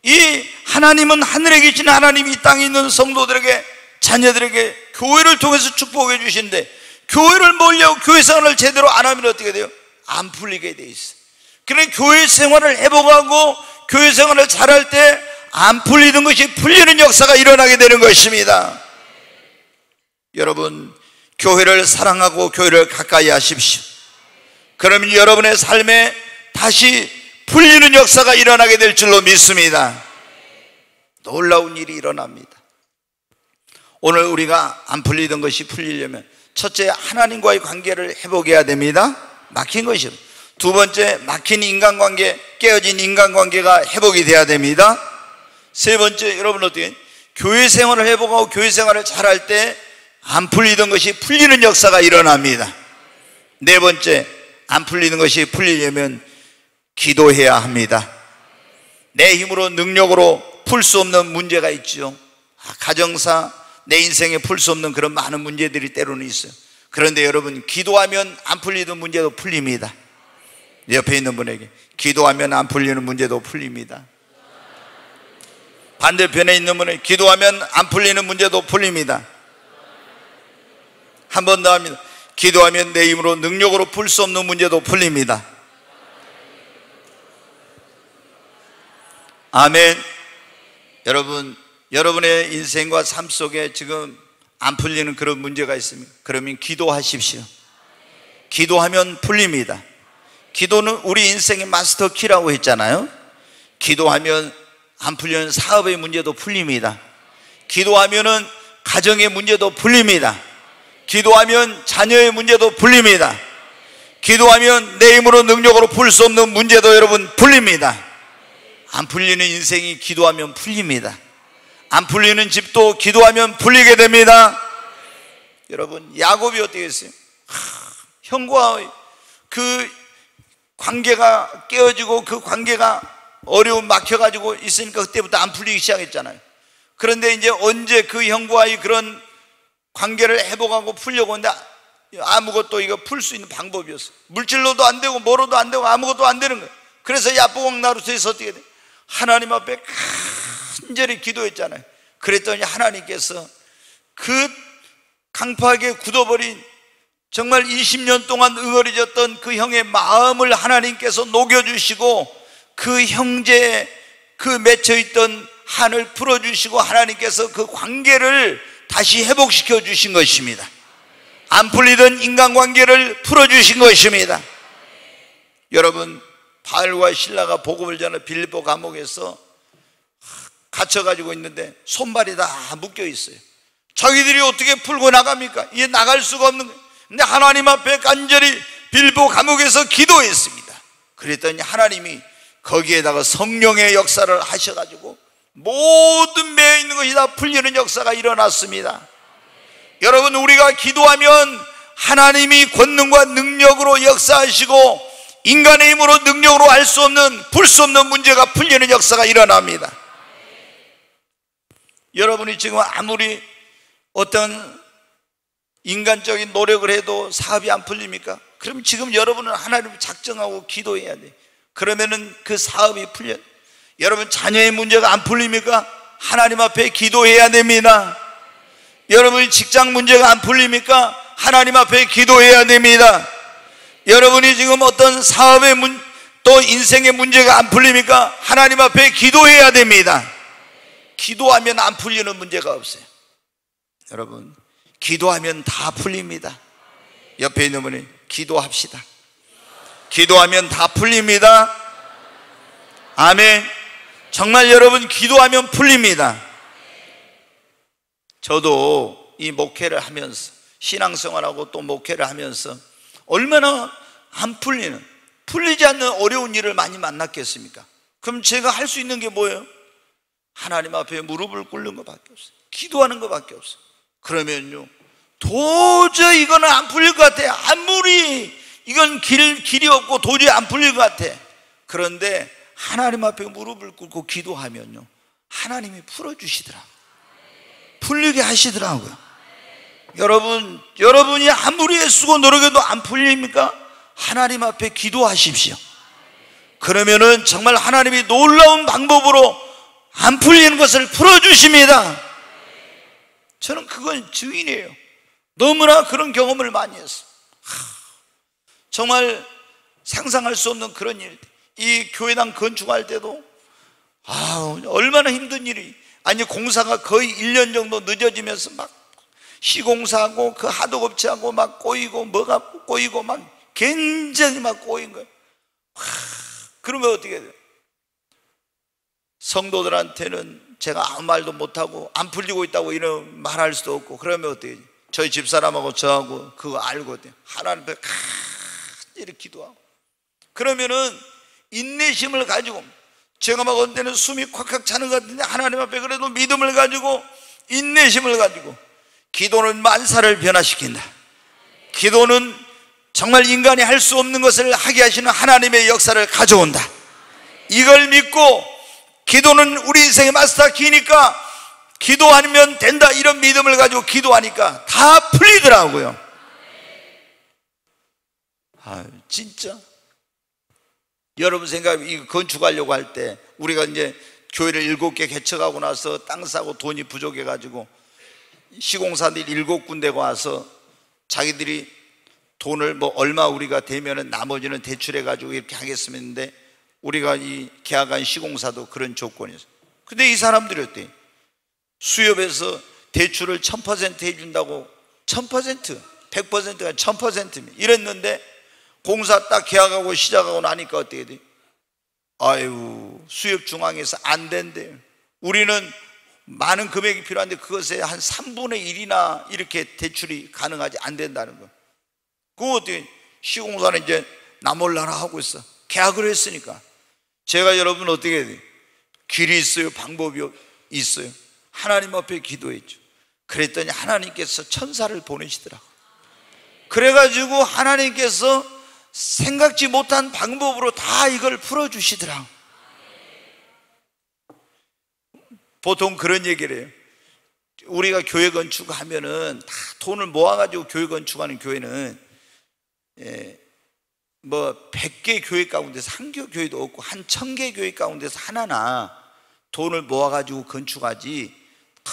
이 하나님은, 하늘에 계신 하나님이 이 땅에 있는 성도들에게, 자녀들에게 교회를 통해서 축복해 주시는데, 교회를 몰려고 교회 생활을 제대로 안 하면 어떻게 돼요? 안 풀리게 돼 있어요. 그러니까 교회 생활을 회복하고 교회 생활을 잘할 때 안 풀리는 것이 풀리는 역사가 일어나게 되는 것입니다. 여러분, 교회를 사랑하고 교회를 가까이 하십시오. 그러면 여러분의 삶에 다시 풀리는 역사가 일어나게 될 줄로 믿습니다. 놀라운 일이 일어납니다. 오늘 우리가 안 풀리던 것이 풀리려면 첫째, 하나님과의 관계를 회복해야 됩니다. 막힌 것이요. 두 번째, 막힌 인간관계, 깨어진 인간관계가 회복이 돼야 됩니다. 세 번째, 여러분 어떻게 교회 생활을 회복하고 교회 생활을 잘할 때 안 풀리던 것이 풀리는 역사가 일어납니다. 네 번째, 안 풀리는 것이 풀리려면 기도해야 합니다. 내 힘으로, 능력으로 풀 수 없는 문제가 있죠. 가정사, 내 인생에 풀 수 없는 그런 많은 문제들이 때로는 있어요. 그런데 여러분, 기도하면 안 풀리던 문제도 풀립니다. 옆에 있는 분에게, 기도하면 안 풀리는 문제도 풀립니다. 반대편에 있는 분에게, 기도하면 안 풀리는 문제도 풀립니다. 한 번 더 합니다. 기도하면 내 힘으로, 능력으로 풀 수 없는 문제도 풀립니다. 아멘. 여러분, 여러분의 인생과 삶 속에 지금 안 풀리는 그런 문제가 있습니다. 그러면 기도하십시오. 기도하면 풀립니다. 기도는 우리 인생의 마스터 키라고 했잖아요. 기도하면 안 풀리는 사업의 문제도 풀립니다. 기도하면은 가정의 문제도 풀립니다. 기도하면 자녀의 문제도 풀립니다. 기도하면 내 힘으로 능력으로 풀 수 없는 문제도 여러분 풀립니다. 안 풀리는 인생이 기도하면 풀립니다. 안 풀리는 집도 기도하면 풀리게 됩니다. 여러분, 야곱이 어떻게 했어요? 형과 그 관계가 깨어지고 그 관계가 어려움 막혀가지고 있으니까 그때부터 안 풀리기 시작했잖아요. 그런데 이제 언제 그 형과의 그런 관계를 회복하고 풀려고 하는데 아무것도 이거 풀 수 있는 방법이 없어요. 물질로도 안 되고 뭐로도 안 되고 아무것도 안 되는 거예요. 그래서 야복강 나루터에서 어떻게 돼? 하나님 앞에 간절히 기도했잖아요. 그랬더니 하나님께서 그 강팍하게 굳어버린 정말 20년 동안 응어리졌던 그 형의 마음을 하나님께서 녹여주시고 그 형제의 그 맺혀있던 한을 풀어주시고 하나님께서 그 관계를 다시 회복시켜 주신 것입니다. 안 풀리던 인간관계를 풀어주신 것입니다. 여러분, 바울과 실라가 복음을 전해 빌립보 감옥에서 갇혀가지고 있는데 손발이 다 묶여 있어요. 자기들이 어떻게 풀고 나갑니까? 이게 나갈 수가 없는 거예요. 근데 하나님 앞에 간절히 빌립보 감옥에서 기도했습니다. 그랬더니 하나님이 거기에다가 성령의 역사를 하셔가지고 모든 매여 있는 것이 다 풀리는 역사가 일어났습니다. 여러분, 우리가 기도하면 하나님이 권능과 능력으로 역사하시고 인간의 힘으로 능력으로 할 수 없는, 풀 수 없는 문제가 풀리는 역사가 일어납니다. 여러분이 지금 아무리 어떤 인간적인 노력을 해도 사업이 안 풀립니까? 그럼 지금 여러분은 하나님을 작정하고 기도해야 돼. 그러면은 그 사업이 풀려. 여러분, 자녀의 문제가 안 풀립니까? 하나님 앞에 기도해야 됩니다. 여러분이 직장 문제가 안 풀립니까? 하나님 앞에 기도해야 됩니다. 여러분이 지금 어떤 사업의 또 인생의 문제가 안 풀립니까? 하나님 앞에 기도해야 됩니다. 기도하면 안 풀리는 문제가 없어요. 여러분, 기도하면 다 풀립니다. 옆에 있는 분이 기도합시다. 기도하면 다 풀립니다. 아멘. 정말 여러분, 기도하면 풀립니다. 저도 이 목회를 하면서, 신앙생활하고 또 목회를 하면서 얼마나 안 풀리는, 풀리지 않는 어려운 일을 많이 만났겠습니까? 그럼 제가 할 수 있는 게 뭐예요? 하나님 앞에 무릎을 꿇는 것밖에 없어요. 기도하는 것밖에 없어요. 그러면요, 도저히 이거는 안 풀릴 것 같아요. 아무리 이건 길이 없고 도저히 안 풀릴 것 같아. 그런데 하나님 앞에 무릎을 꿇고 기도하면요, 하나님이 풀어주시더라고요. 풀리게 하시더라고요. 여러분이 아무리 애쓰고 노력해도 안 풀립니까? 하나님 앞에 기도하십시오. 그러면은 정말 하나님이 놀라운 방법으로 안 풀리는 것을 풀어주십니다. 저는 그건 증인이에요. 너무나 그런 경험을 많이 했어요. 정말 상상할 수 없는 그런 일. 이 교회당 건축할 때도 얼마나 힘든 일이, 아니 공사가 거의 1년 정도 늦어지면서 막 시공사하고 그 하도급체하고 막 꼬이고 뭐가 꼬이고 막 굉장히 막 꼬인 거예요. 그러면 어떻게 돼요? 성도들한테는 제가 아무 말도 못하고 안 풀리고 있다고 이런 말할 수도 없고, 그러면 어떻게 돼요? 저희 집사람하고 저하고 그거 알고 하나님 앞에 간절히 기도하고, 그러면은 인내심을 가지고, 제가 막 어떤 때는 숨이 콱콱 차는 것 같은데 하나님 앞에 그래도 믿음을 가지고 인내심을 가지고, 기도는 만사를 변화시킨다. 기도는 정말 인간이 할 수 없는 것을 하게 하시는 하나님의 역사를 가져온다. 이걸 믿고, 기도는 우리 인생의 마스터 키니까 기도하면 된다, 이런 믿음을 가지고 기도하니까 다 풀리더라고요. 진짜 여러분 생각해, 이거 건축하려고 할 때 우리가 이제 교회를 7개 개척하고 나서 땅 사고 돈이 부족해가지고 시공사들이 7군데가 와서 자기들이 돈을 뭐 얼마 우리가 되면은 나머지는 대출해가지고 이렇게 하겠으면 했는데, 우리가 이 계약한 시공사도 그런 조건이었어요. 근데 이 사람들이 어때? 수협에서 대출을 1000% 해준다고, 1000%, 100%가 1000% 이랬는데, 공사 딱 계약하고 시작하고 나니까 어떻게 돼? 수협중앙에서 안 된대요. 우리는 많은 금액이 필요한데 그것에 한 3분의 1이나 이렇게 대출이 가능하지 안 된다는 거예요. 그거 어떻게 시공사는 이제 나몰라라 하고 있어. 계약을 했으니까. 제가 여러분 어떻게 해야 돼요? 길이 있어요? 방법이 있어요? 하나님 앞에 기도했죠. 그랬더니 하나님께서 천사를 보내시더라고요. 그래가지고 하나님께서 생각지 못한 방법으로 다 이걸 풀어주시더라고요. 보통 그런 얘기를 해요. 우리가 교회 건축하면은 다 돈을 모아가지고 교회 건축하는 교회는 뭐 100개 교회 가운데서 한 교회도 없고 한 1000개 교회 가운데서 하나나 돈을 모아가지고 건축하지, 다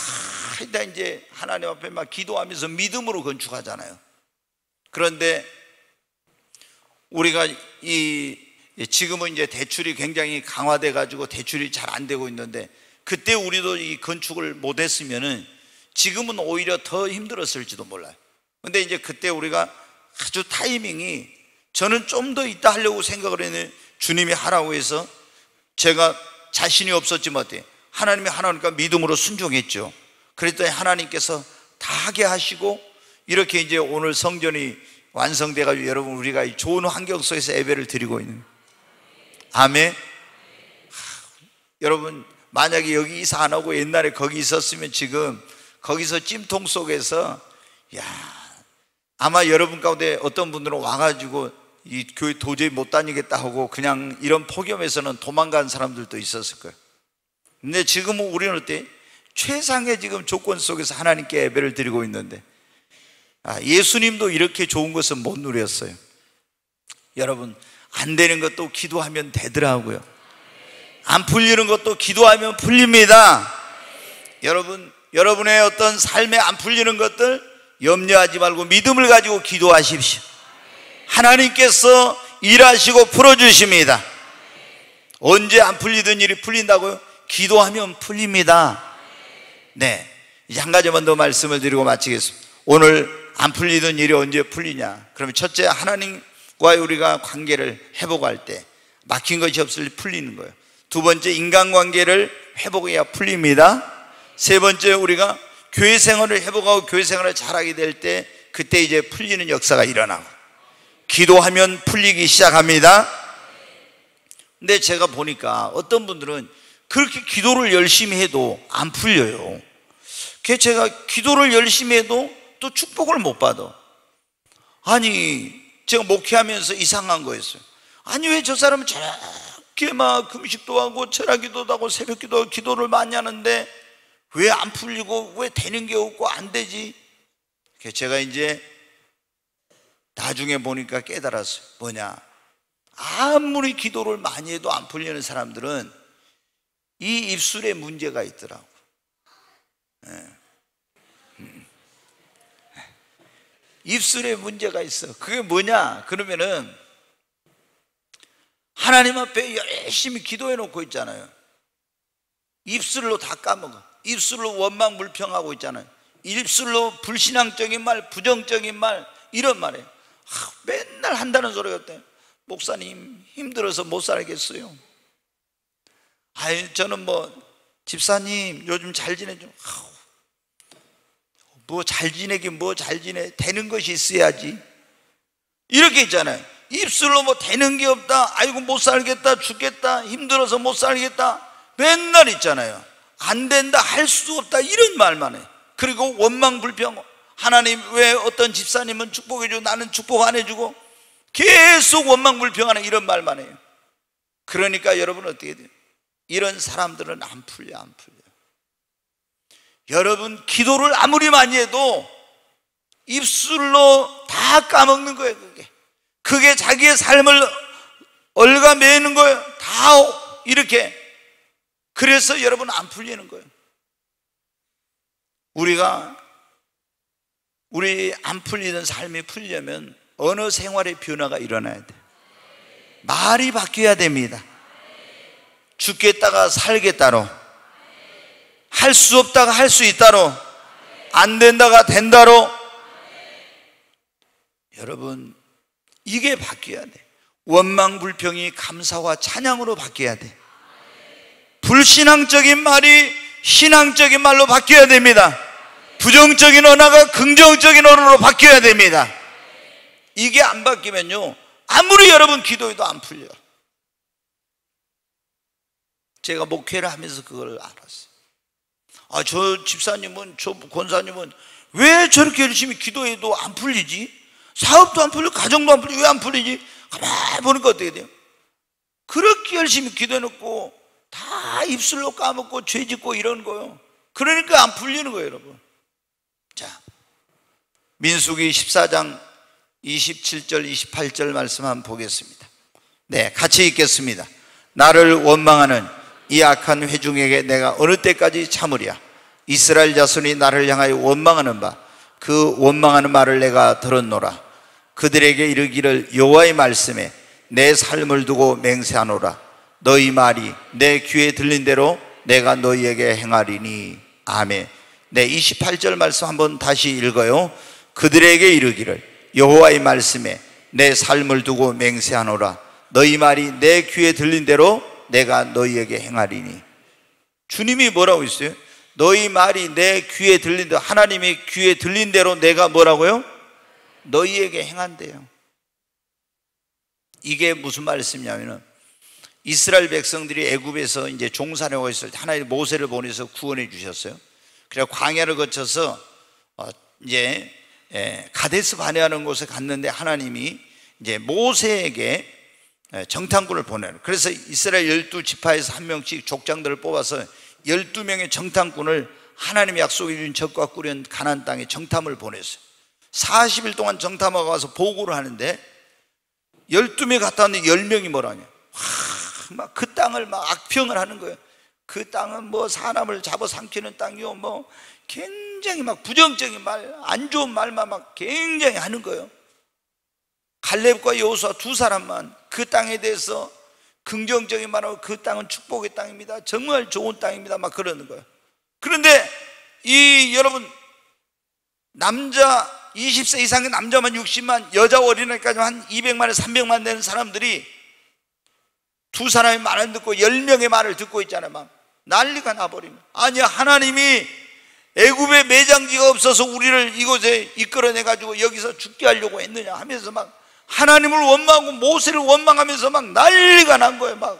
일단 이제 하나님 앞에 막 기도하면서 믿음으로 건축하잖아요. 그런데 우리가 지금은 이제 대출이 굉장히 강화돼 가지고 대출이 잘 안 되고 있는데, 그때 우리도 이 건축을 못 했으면은 지금은 오히려 더 힘들었을지도 몰라요. 근데 이제 그때 우리가 아주 타이밍이, 저는 좀 더 있다 하려고 생각을 했는데 주님이 하라고 해서 제가 자신이 없었지만 어때요? 하나님이 하나니까 믿음으로 순종했죠. 그랬더니 하나님께서 다 하게 하시고 이렇게 이제 오늘 성전이 완성돼 가지고 여러분 우리가 이 좋은 환경 속에서 예배를 드리고 있는, 아멘. 여러분 만약에 여기 이사 안 하고 옛날에 거기 있었으면 지금 거기서 찜통 속에서, 아마 여러분 가운데 어떤 분들은 와가지고 이 교회 도저히 못 다니겠다 하고 그냥 이런 폭염에서는 도망간 사람들도 있었을 거예요. 근데 지금은 우리는 어때? 최상의 지금 조건 속에서 하나님께 예배를 드리고 있는데, 예수님도 이렇게 좋은 것은 못 누렸어요. 여러분, 안 되는 것도 기도하면 되더라고요. 안 풀리는 것도 기도하면 풀립니다. 여러분, 여러분의 어떤 삶에 안 풀리는 것들 염려하지 말고 믿음을 가지고 기도하십시오. 하나님께서 일하시고 풀어주십니다. 언제 안 풀리던 일이 풀린다고요? 기도하면 풀립니다. 네, 이제 한 가지만 더 말씀을 드리고 마치겠습니다. 오늘 안 풀리던 일이 언제 풀리냐? 그러면 첫째, 하나님과 우리가 관계를 회복할 때 막힌 것이 없을 때 풀리는 거예요. 두 번째, 인간관계를 회복해야 풀립니다. 세 번째, 우리가 교회 생활을 회복하고 교회 생활을 잘하게 될 때 그때 이제 풀리는 역사가 일어나고, 기도하면 풀리기 시작합니다. 근데 제가 보니까 어떤 분들은 그렇게 기도를 열심히 해도 안 풀려요. 그래서 제가 기도를 열심히 해도 또 축복을 못 받아. 아니, 제가 목회하면서 이상한 거였어요. 아니, 왜 저 사람은 저렇게 막 금식도 하고 철학기도도 하고 새벽기도 기도를 많이 하는데 왜 안 풀리고 왜 되는 게 없고 안 되지? 그래서 제가 이제 나중에 보니까 깨달았어요. 뭐냐? 아무리 기도를 많이 해도 안 풀리는 사람들은 이 입술에 문제가 있더라고. 입술에 문제가 있어. 그게 뭐냐? 그러면은 하나님 앞에 열심히 기도해 놓고 있잖아요. 입술로 다 까먹어. 입술로 원망불평하고 있잖아요. 입술로 불신앙적인 말, 부정적인 말, 이런 말이에요. 맨날 한다는 소리가 어때요? 목사님 힘들어서 못 살겠어요. 아유, 저는 뭐 집사님 요즘 잘 지내죠. 뭐 잘 지내긴 뭐 잘 지내, 되는 것이 있어야지, 이렇게 있잖아요. 입술로 뭐 되는 게 없다, 아이고 못 살겠다, 죽겠다, 힘들어서 못 살겠다, 맨날 있잖아요. 안 된다, 할 수 없다, 이런 말만 해요. 그리고 원망불평, 하나님 왜 어떤 집사님은 축복해주고 나는 축복 안 해주고, 계속 원망불평하는 이런 말만 해요. 그러니까 여러분 어떻게 돼요? 이런 사람들은 안 풀려, 안 풀려. 여러분, 기도를 아무리 많이 해도 입술로 다 까먹는 거예요. 그게 자기의 삶을 얽어매는 거예요. 다 이렇게. 그래서 여러분 안 풀리는 거예요. 우리 안 풀리는 삶이 풀려면 언어 생활의 변화가 일어나야 돼. 말이 바뀌어야 됩니다. 죽겠다가 살겠다로, 할 수 없다가 할 수 있다로, 안 된다가 된다로. 여러분, 이게 바뀌어야 돼. 원망불평이 감사와 찬양으로 바뀌어야 돼. 불신앙적인 말이 신앙적인 말로 바뀌어야 됩니다. 부정적인 언어가 긍정적인 언어로 바뀌어야 됩니다. 이게 안 바뀌면요, 아무리 여러분 기도해도 안 풀려요. 제가 목회를 하면서 그걸 알았어요. 저 집사님은, 저 권사님은 왜 저렇게 열심히 기도해도 안 풀리지? 사업도 안 풀리고 가정도 안 풀리고 왜 안 풀리지? 가만히 보니까 어떻게 돼요? 그렇게 열심히 기도해놓고 다 입술로 까먹고 죄 짓고 이런 거예요. 그러니까 안 풀리는 거예요, 여러분. 자, 민수기 14장 27절 28절 말씀 한번 보겠습니다. 네, 같이 읽겠습니다. 나를 원망하는 이 악한 회중에게 내가 어느 때까지 참으랴? 이스라엘 자손이 나를 향하여 원망하는 바 그 원망하는 말을 내가 들었노라. 그들에게 이르기를 여호와의 말씀에 내 삶을 두고 맹세하노라. 너희 말이 내 귀에 들린 대로 내가 너희에게 행하리니. 아멘. 네, 28절 말씀 한번 다시 읽어요. 그들에게 이르기를 여호와의 말씀에 내 삶을 두고 맹세하노라. 너희 말이 내 귀에 들린 대로 내가 너희에게 행하리니. 주님이 뭐라고 했어요? 너희 말이 내 귀에 들린 대로, 하나님의 귀에 들린 대로 내가 뭐라고요? 너희에게 행한대요. 이게 무슨 말씀이냐면은, 이스라엘 백성들이 애굽에서 이제 종살이하고 있을 때 하나님 모세를 보내서 구원해 주셨어요. 그래서 광야를 거쳐서 이제 가데스 바네라는 곳에 갔는데 하나님이 이제 모세에게 정탐꾼을 보내요. 그래서 이스라엘 12지파에서 한 명씩 족장들을 뽑아서 12명의 정탐꾼을 하나님의 약속해 준 적과 꾸린 가나안 땅에 정탐을 보냈어요. 40일 동안 정탐하고 와서 보고를 하는데 12명이 갔다 왔는데 10명이 뭐라냐, 막 그 땅을 막 악평을 하는 거예요. 그 땅은 뭐 사람을 잡아삼키는 땅이요, 뭐 굉장히 막 부정적인 말, 안 좋은 말만 막 굉장히 하는 거예요. 갈렙과 여호수아 두 사람만 그 땅에 대해서 긍정적인 말하고 그 땅은 축복의 땅입니다, 정말 좋은 땅입니다, 막 그러는 거예요. 그런데 여러분, 남자 20세 이상의 남자만 60만, 여자 어린아이까지 한 200만에서 300만 되는 사람들이 두 사람의 말을 듣고 10명의 말을 듣고 있잖아요. 막 난리가 나버리면, 아니야, 하나님이 애굽에 매장지가 없어서 우리를 이곳에 이끌어내가지고 여기서 죽게 하려고 했느냐 하면서 막 하나님을 원망하고 모세를 원망하면서 막 난리가 난 거예요. 막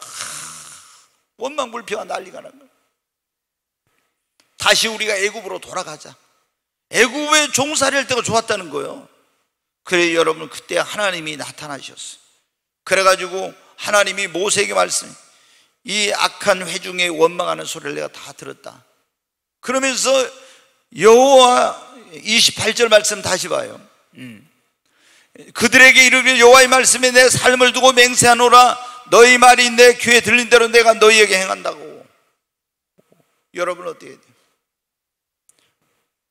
원망불평한 난리가 난 거예요. 다시 우리가 애굽으로 돌아가자. 애굽에 종살이 할 때가 좋았다는 거예요. 그래 여러분, 그때 하나님이 나타나셨어요. 그래가지고 하나님이 모세에게 말씀해, 이 악한 회중에 원망하는 소리를 내가 다 들었다. 그러면서 여호와 28절 말씀 다시 봐요. 그들에게 이르기를 여호와의 말씀에 내 삶을 두고 맹세하노라. 너희 말이 내 귀에 들린 대로 내가 너희에게 행한다고. 여러분 어떻게 돼요?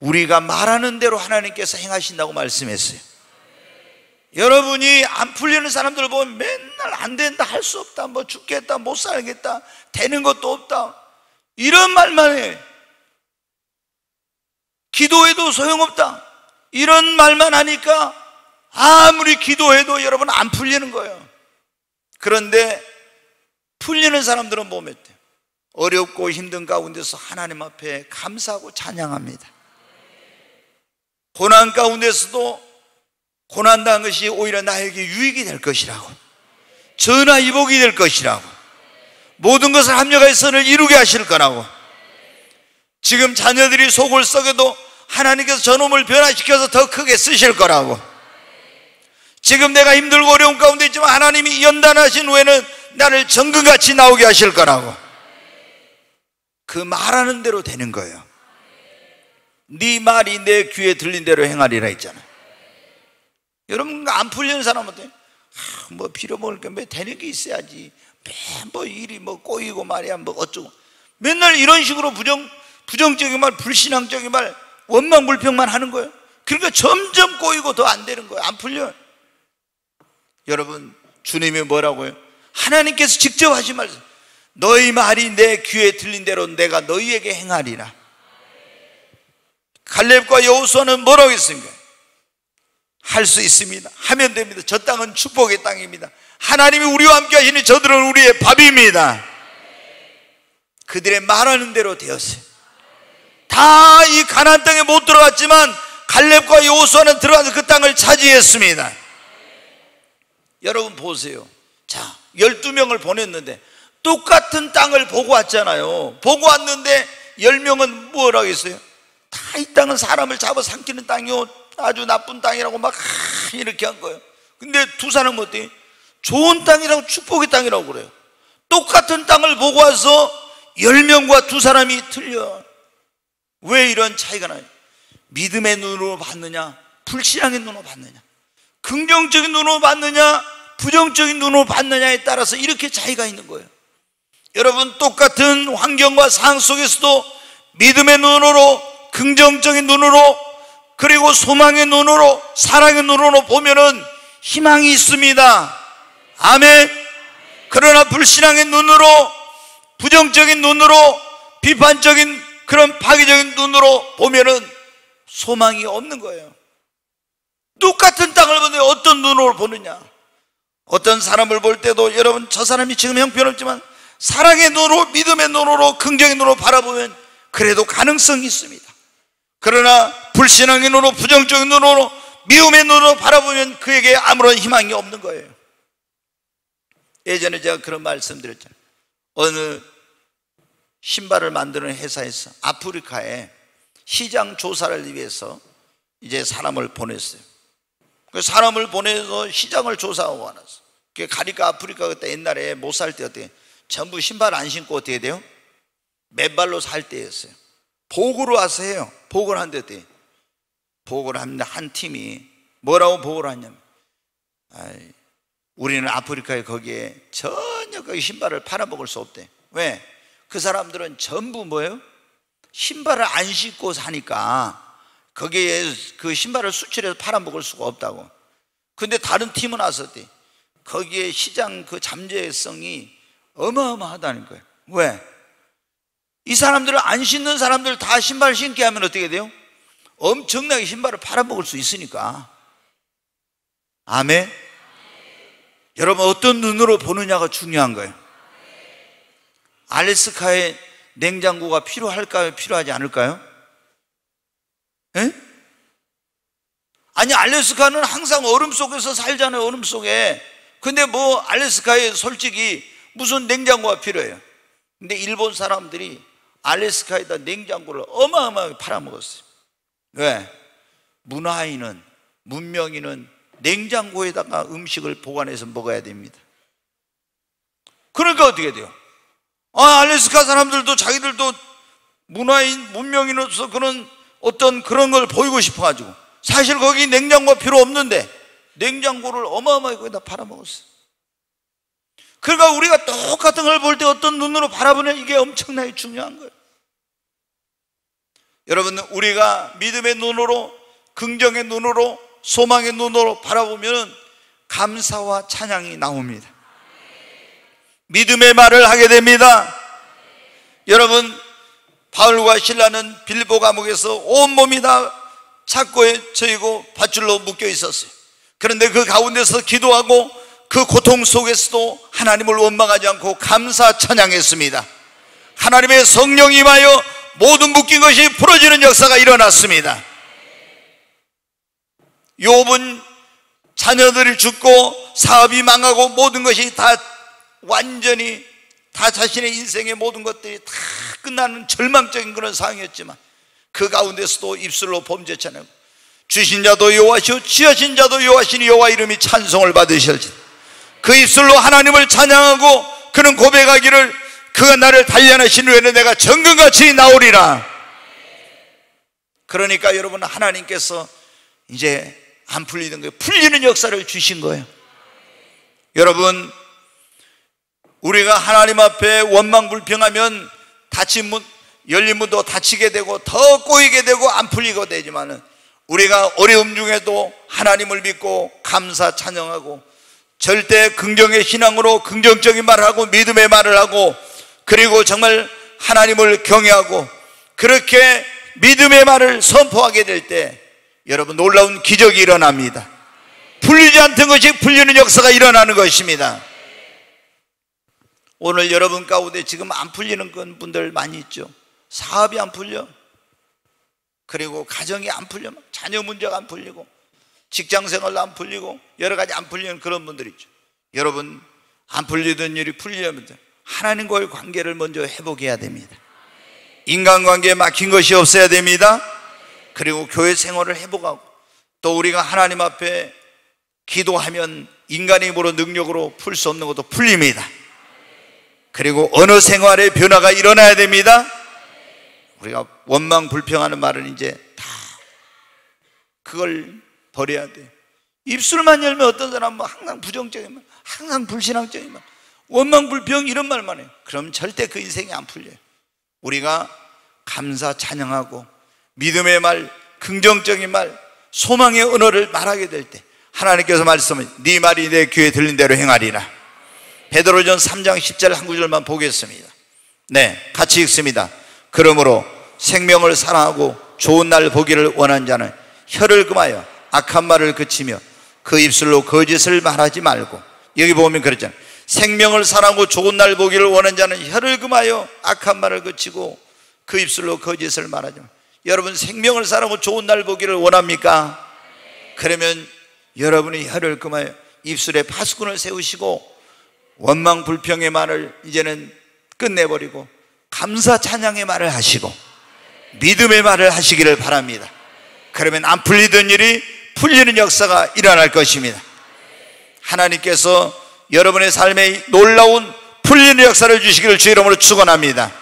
우리가 말하는 대로 하나님께서 행하신다고 말씀했어요. 여러분이 안 풀리는 사람들 보면 맨날 안 된다, 할 수 없다, 뭐 죽겠다, 못 살겠다, 되는 것도 없다, 이런 말만 해. 기도해도 소용없다, 이런 말만 하니까 아무리 기도해도 여러분 안 풀리는 거예요. 그런데 풀리는 사람들은 뭐 몇 대? 어렵고 힘든 가운데서 하나님 앞에 감사하고 찬양합니다. 고난 가운데서도 고난당한 것이 오히려 나에게 유익이 될 것이라고, 전화위복이 될 것이라고, 모든 것을 합력하여 선을 이루게 하실 거라고. 지금 자녀들이 속을 썩여도 하나님께서 저놈을 변화시켜서 더 크게 쓰실 거라고. 지금 내가 힘들고 어려운 가운데 있지만 하나님이 연단하신 후에는 나를 정금같이 나오게 하실 거라고. 그 말하는 대로 되는 거예요. 네 말이 내 귀에 들린 대로 행하리라 했잖아요. 여러분, 안 풀리는 사람한테 뭐 빌어먹을 게 뭐 되는 게 있어야지, 뭐 일이 뭐 꼬이고 말이야, 뭐 어쩌고, 맨날 이런 식으로 부정적인 말, 불신앙적인 말, 원망불평만 하는 거예요. 그러니까 점점 꼬이고 더 안 되는 거예요. 안 풀려요. 여러분, 주님이 뭐라고요? 하나님께서 직접 하신 말씀, 너희 말이 내 귀에 들린 대로 내가 너희에게 행하리라. 갈렙과 여호수아는 뭐라고 했습니까? 할 수 있습니다, 하면 됩니다, 저 땅은 축복의 땅입니다, 하나님이 우리와 함께 하시니 저들은 우리의 밥입니다. 그들의 말하는 대로 되었어요. 다 이 가나안 땅에 못 들어갔지만 갈렙과 여호수아는 들어가서 그 땅을 차지했습니다. 여러분 보세요. 자, 12명을 보냈는데 똑같은 땅을 보고 왔잖아요. 보고 왔는데 10명은 뭐라고 했어요? 다 이 땅은 사람을 잡아 삼키는 땅이요, 아주 나쁜 땅이라고 막 이렇게 한 거예요. 근데 두 사람은 어때요? 좋은 땅이라고, 축복의 땅이라고 그래요. 똑같은 땅을 보고 와서 10명과 두 사람이 틀려. 왜 이런 차이가 나요? 믿음의 눈으로 봤느냐, 불신앙의 눈으로 봤느냐, 긍정적인 눈으로 봤느냐, 부정적인 눈으로 봤느냐에 따라서 이렇게 차이가 있는 거예요. 여러분, 똑같은 환경과 상황 속에서도 믿음의 눈으로, 긍정적인 눈으로, 그리고 소망의 눈으로, 사랑의 눈으로 보면은 희망이 있습니다. 아멘. 그러나 불신앙의 눈으로, 부정적인 눈으로, 비판적인 그런 파괴적인 눈으로 보면은 소망이 없는 거예요. 똑같은 땅을 보는데 어떤 눈으로 보느냐. 어떤 사람을 볼 때도 여러분, 저 사람이 지금 형편없지만 사랑의 눈으로, 믿음의 눈으로, 긍정의 눈으로 바라보면 그래도 가능성이 있습니다. 그러나 불신앙의 눈으로, 부정적인 눈으로, 미움의 눈으로 바라보면 그에게 아무런 희망이 없는 거예요. 예전에 제가 그런 말씀 드렸잖아요. 어느 신발을 만드는 회사에서 아프리카에 시장 조사를 위해서 이제 사람을 보냈어요. 그 사람을 보내서 시장을 조사하고 왔어. 가니까 아프리카 그때 옛날에 못 살 때 어떻게 전부 신발 안 신고 어떻게 돼요? 맨발로 살 때였어요. 보고를 와서 해요. 보고를 한대 어때요? 보고를 합니다. 한 팀이 뭐라고 보고를 하냐면, 우리는 아프리카에 거기에 전혀 그 신발을 팔아먹을 수 없대. 왜? 그 사람들은 전부 뭐예요? 신발을 안 신고 사니까 거기에 그 신발을 수출해서 팔아먹을 수가 없다고. 근데 다른 팀은 왔었대. 거기에 시장 그 잠재성이 어마어마하다는 거예요. 왜? 이 사람들은 안 신는 사람들 다 신발 신게 하면 어떻게 돼요? 엄청나게 신발을 팔아먹을 수 있으니까. 아멘. 여러분, 어떤 눈으로 보느냐가 중요한 거예요. 알래스카에 냉장고가 필요할까요? 필요하지 않을까요? 에? 아니, 알래스카는 항상 얼음 속에서 살잖아요. 얼음 속에. 근데 뭐 알래스카에 솔직히 무슨 냉장고가 필요해요. 근데 일본 사람들이 알래스카에다 냉장고를 어마어마하게 팔아먹었어요. 왜? 문화인은, 문명인은 냉장고에다가 음식을 보관해서 먹어야 됩니다. 그러니까 어떻게 돼요? 알래스카 사람들도 자기들도 문화인, 문명인으로서 그런 어떤 그런 걸 보이고 싶어가지고 사실 거기 냉장고가 필요 없는데 냉장고를 어마어마하게 거기다 팔아먹었어요. 그러니까 우리가 똑같은 걸 볼 때 어떤 눈으로 바라보냐, 이게 엄청나게 중요한 거예요. 여러분, 우리가 믿음의 눈으로, 긍정의 눈으로, 소망의 눈으로 바라보면 감사와 찬양이 나옵니다. 믿음의 말을 하게 됩니다. 여러분, 바울과 실라는 빌립보 감옥에서 온몸이 다 착고에 처이고 밧줄로 묶여 있었어요. 그런데 그 가운데서 기도하고 그 고통 속에서도 하나님을 원망하지 않고 감사 찬양했습니다. 하나님의 성령이 임하여 모든 묶인 것이 풀어지는 역사가 일어났습니다. 욥은 자녀들이 죽고 사업이 망하고 모든 것이 다 완전히 다 자신의 인생의 모든 것들이 다 끝나는 절망적인 그런 상황이었지만 그 가운데서도 입술로 범죄잖아요. 주신 자도 여호와시오 취하신 자도 여호와시니 여호와 이름이 찬송을 받으실지어다. 그 입술로 하나님을 찬양하고 그는 고백하기를 그가 나를 단련하신 후에는 내가 정금같이 나오리라. 그러니까 여러분, 하나님께서 이제 안 풀리는 거예요. 풀리는 역사를 주신 거예요. 여러분, 우리가 하나님 앞에 원망불평하면 닫힌 문, 열린 문도 닫히게 되고 더 꼬이게 되고 안 풀리게 되지만은 우리가 어려움 중에도 하나님을 믿고 감사 찬양하고 절대 긍정의 신앙으로 긍정적인 말을 하고 믿음의 말을 하고 그리고 정말 하나님을 경외하고 그렇게 믿음의 말을 선포하게 될 때 여러분, 놀라운 기적이 일어납니다. 풀리지 않던 것이 풀리는 역사가 일어나는 것입니다. 오늘 여러분 가운데 지금 안 풀리는 분들 많이 있죠. 사업이 안 풀려, 그리고 가정이 안 풀리면 자녀 문제가 안 풀리고 직장 생활도 안 풀리고 여러 가지 안 풀리는 그런 분들 있죠. 여러분, 안 풀리던 일이 풀리려면 하나님과의 관계를 먼저 회복해야 됩니다. 인간관계에 막힌 것이 없어야 됩니다. 그리고 교회 생활을 회복하고 또 우리가 하나님 앞에 기도하면 인간의 힘으로 능력으로 풀 수 없는 것도 풀립니다. 그리고 언어 생활의 변화가 일어나야 됩니다. 우리가 원망 불평하는 말은 이제 다 그걸 버려야 돼요. 입술만 열면 어떤 사람은 항상 부정적인 말, 항상 불신앙적인 말, 원망 불평 이런 말만 해요. 그럼 절대 그 인생이 안 풀려요. 우리가 감사 찬양하고 믿음의 말, 긍정적인 말, 소망의 언어를 말하게 될 때 하나님께서 말씀을 네 말이 내 귀에 들린 대로 행하리라. 베드로전 3장 10절 한 구절만 보겠습니다. 네, 같이 읽습니다. 그러므로 생명을 사랑하고 좋은 날 보기를 원하는 자는 혀를 금하여 악한 말을 그치며 그 입술로 거짓을 말하지 말고, 여기 보면 그랬잖아요. 생명을 사랑하고 좋은 날 보기를 원하는 자는 혀를 금하여 악한 말을 그치고 그 입술로 거짓을 말하지 말고. 여러분, 생명을 사랑하고 좋은 날 보기를 원합니까? 그러면 여러분이 혀를 금하여 입술에 파수꾼을 세우시고 원망 불평의 말을 이제는 끝내버리고 감사 찬양의 말을 하시고 믿음의 말을 하시기를 바랍니다. 그러면 안 풀리던 일이 풀리는 역사가 일어날 것입니다. 하나님께서 여러분의 삶에 놀라운 풀리는 역사를 주시기를 주 이름으로 축원합니다.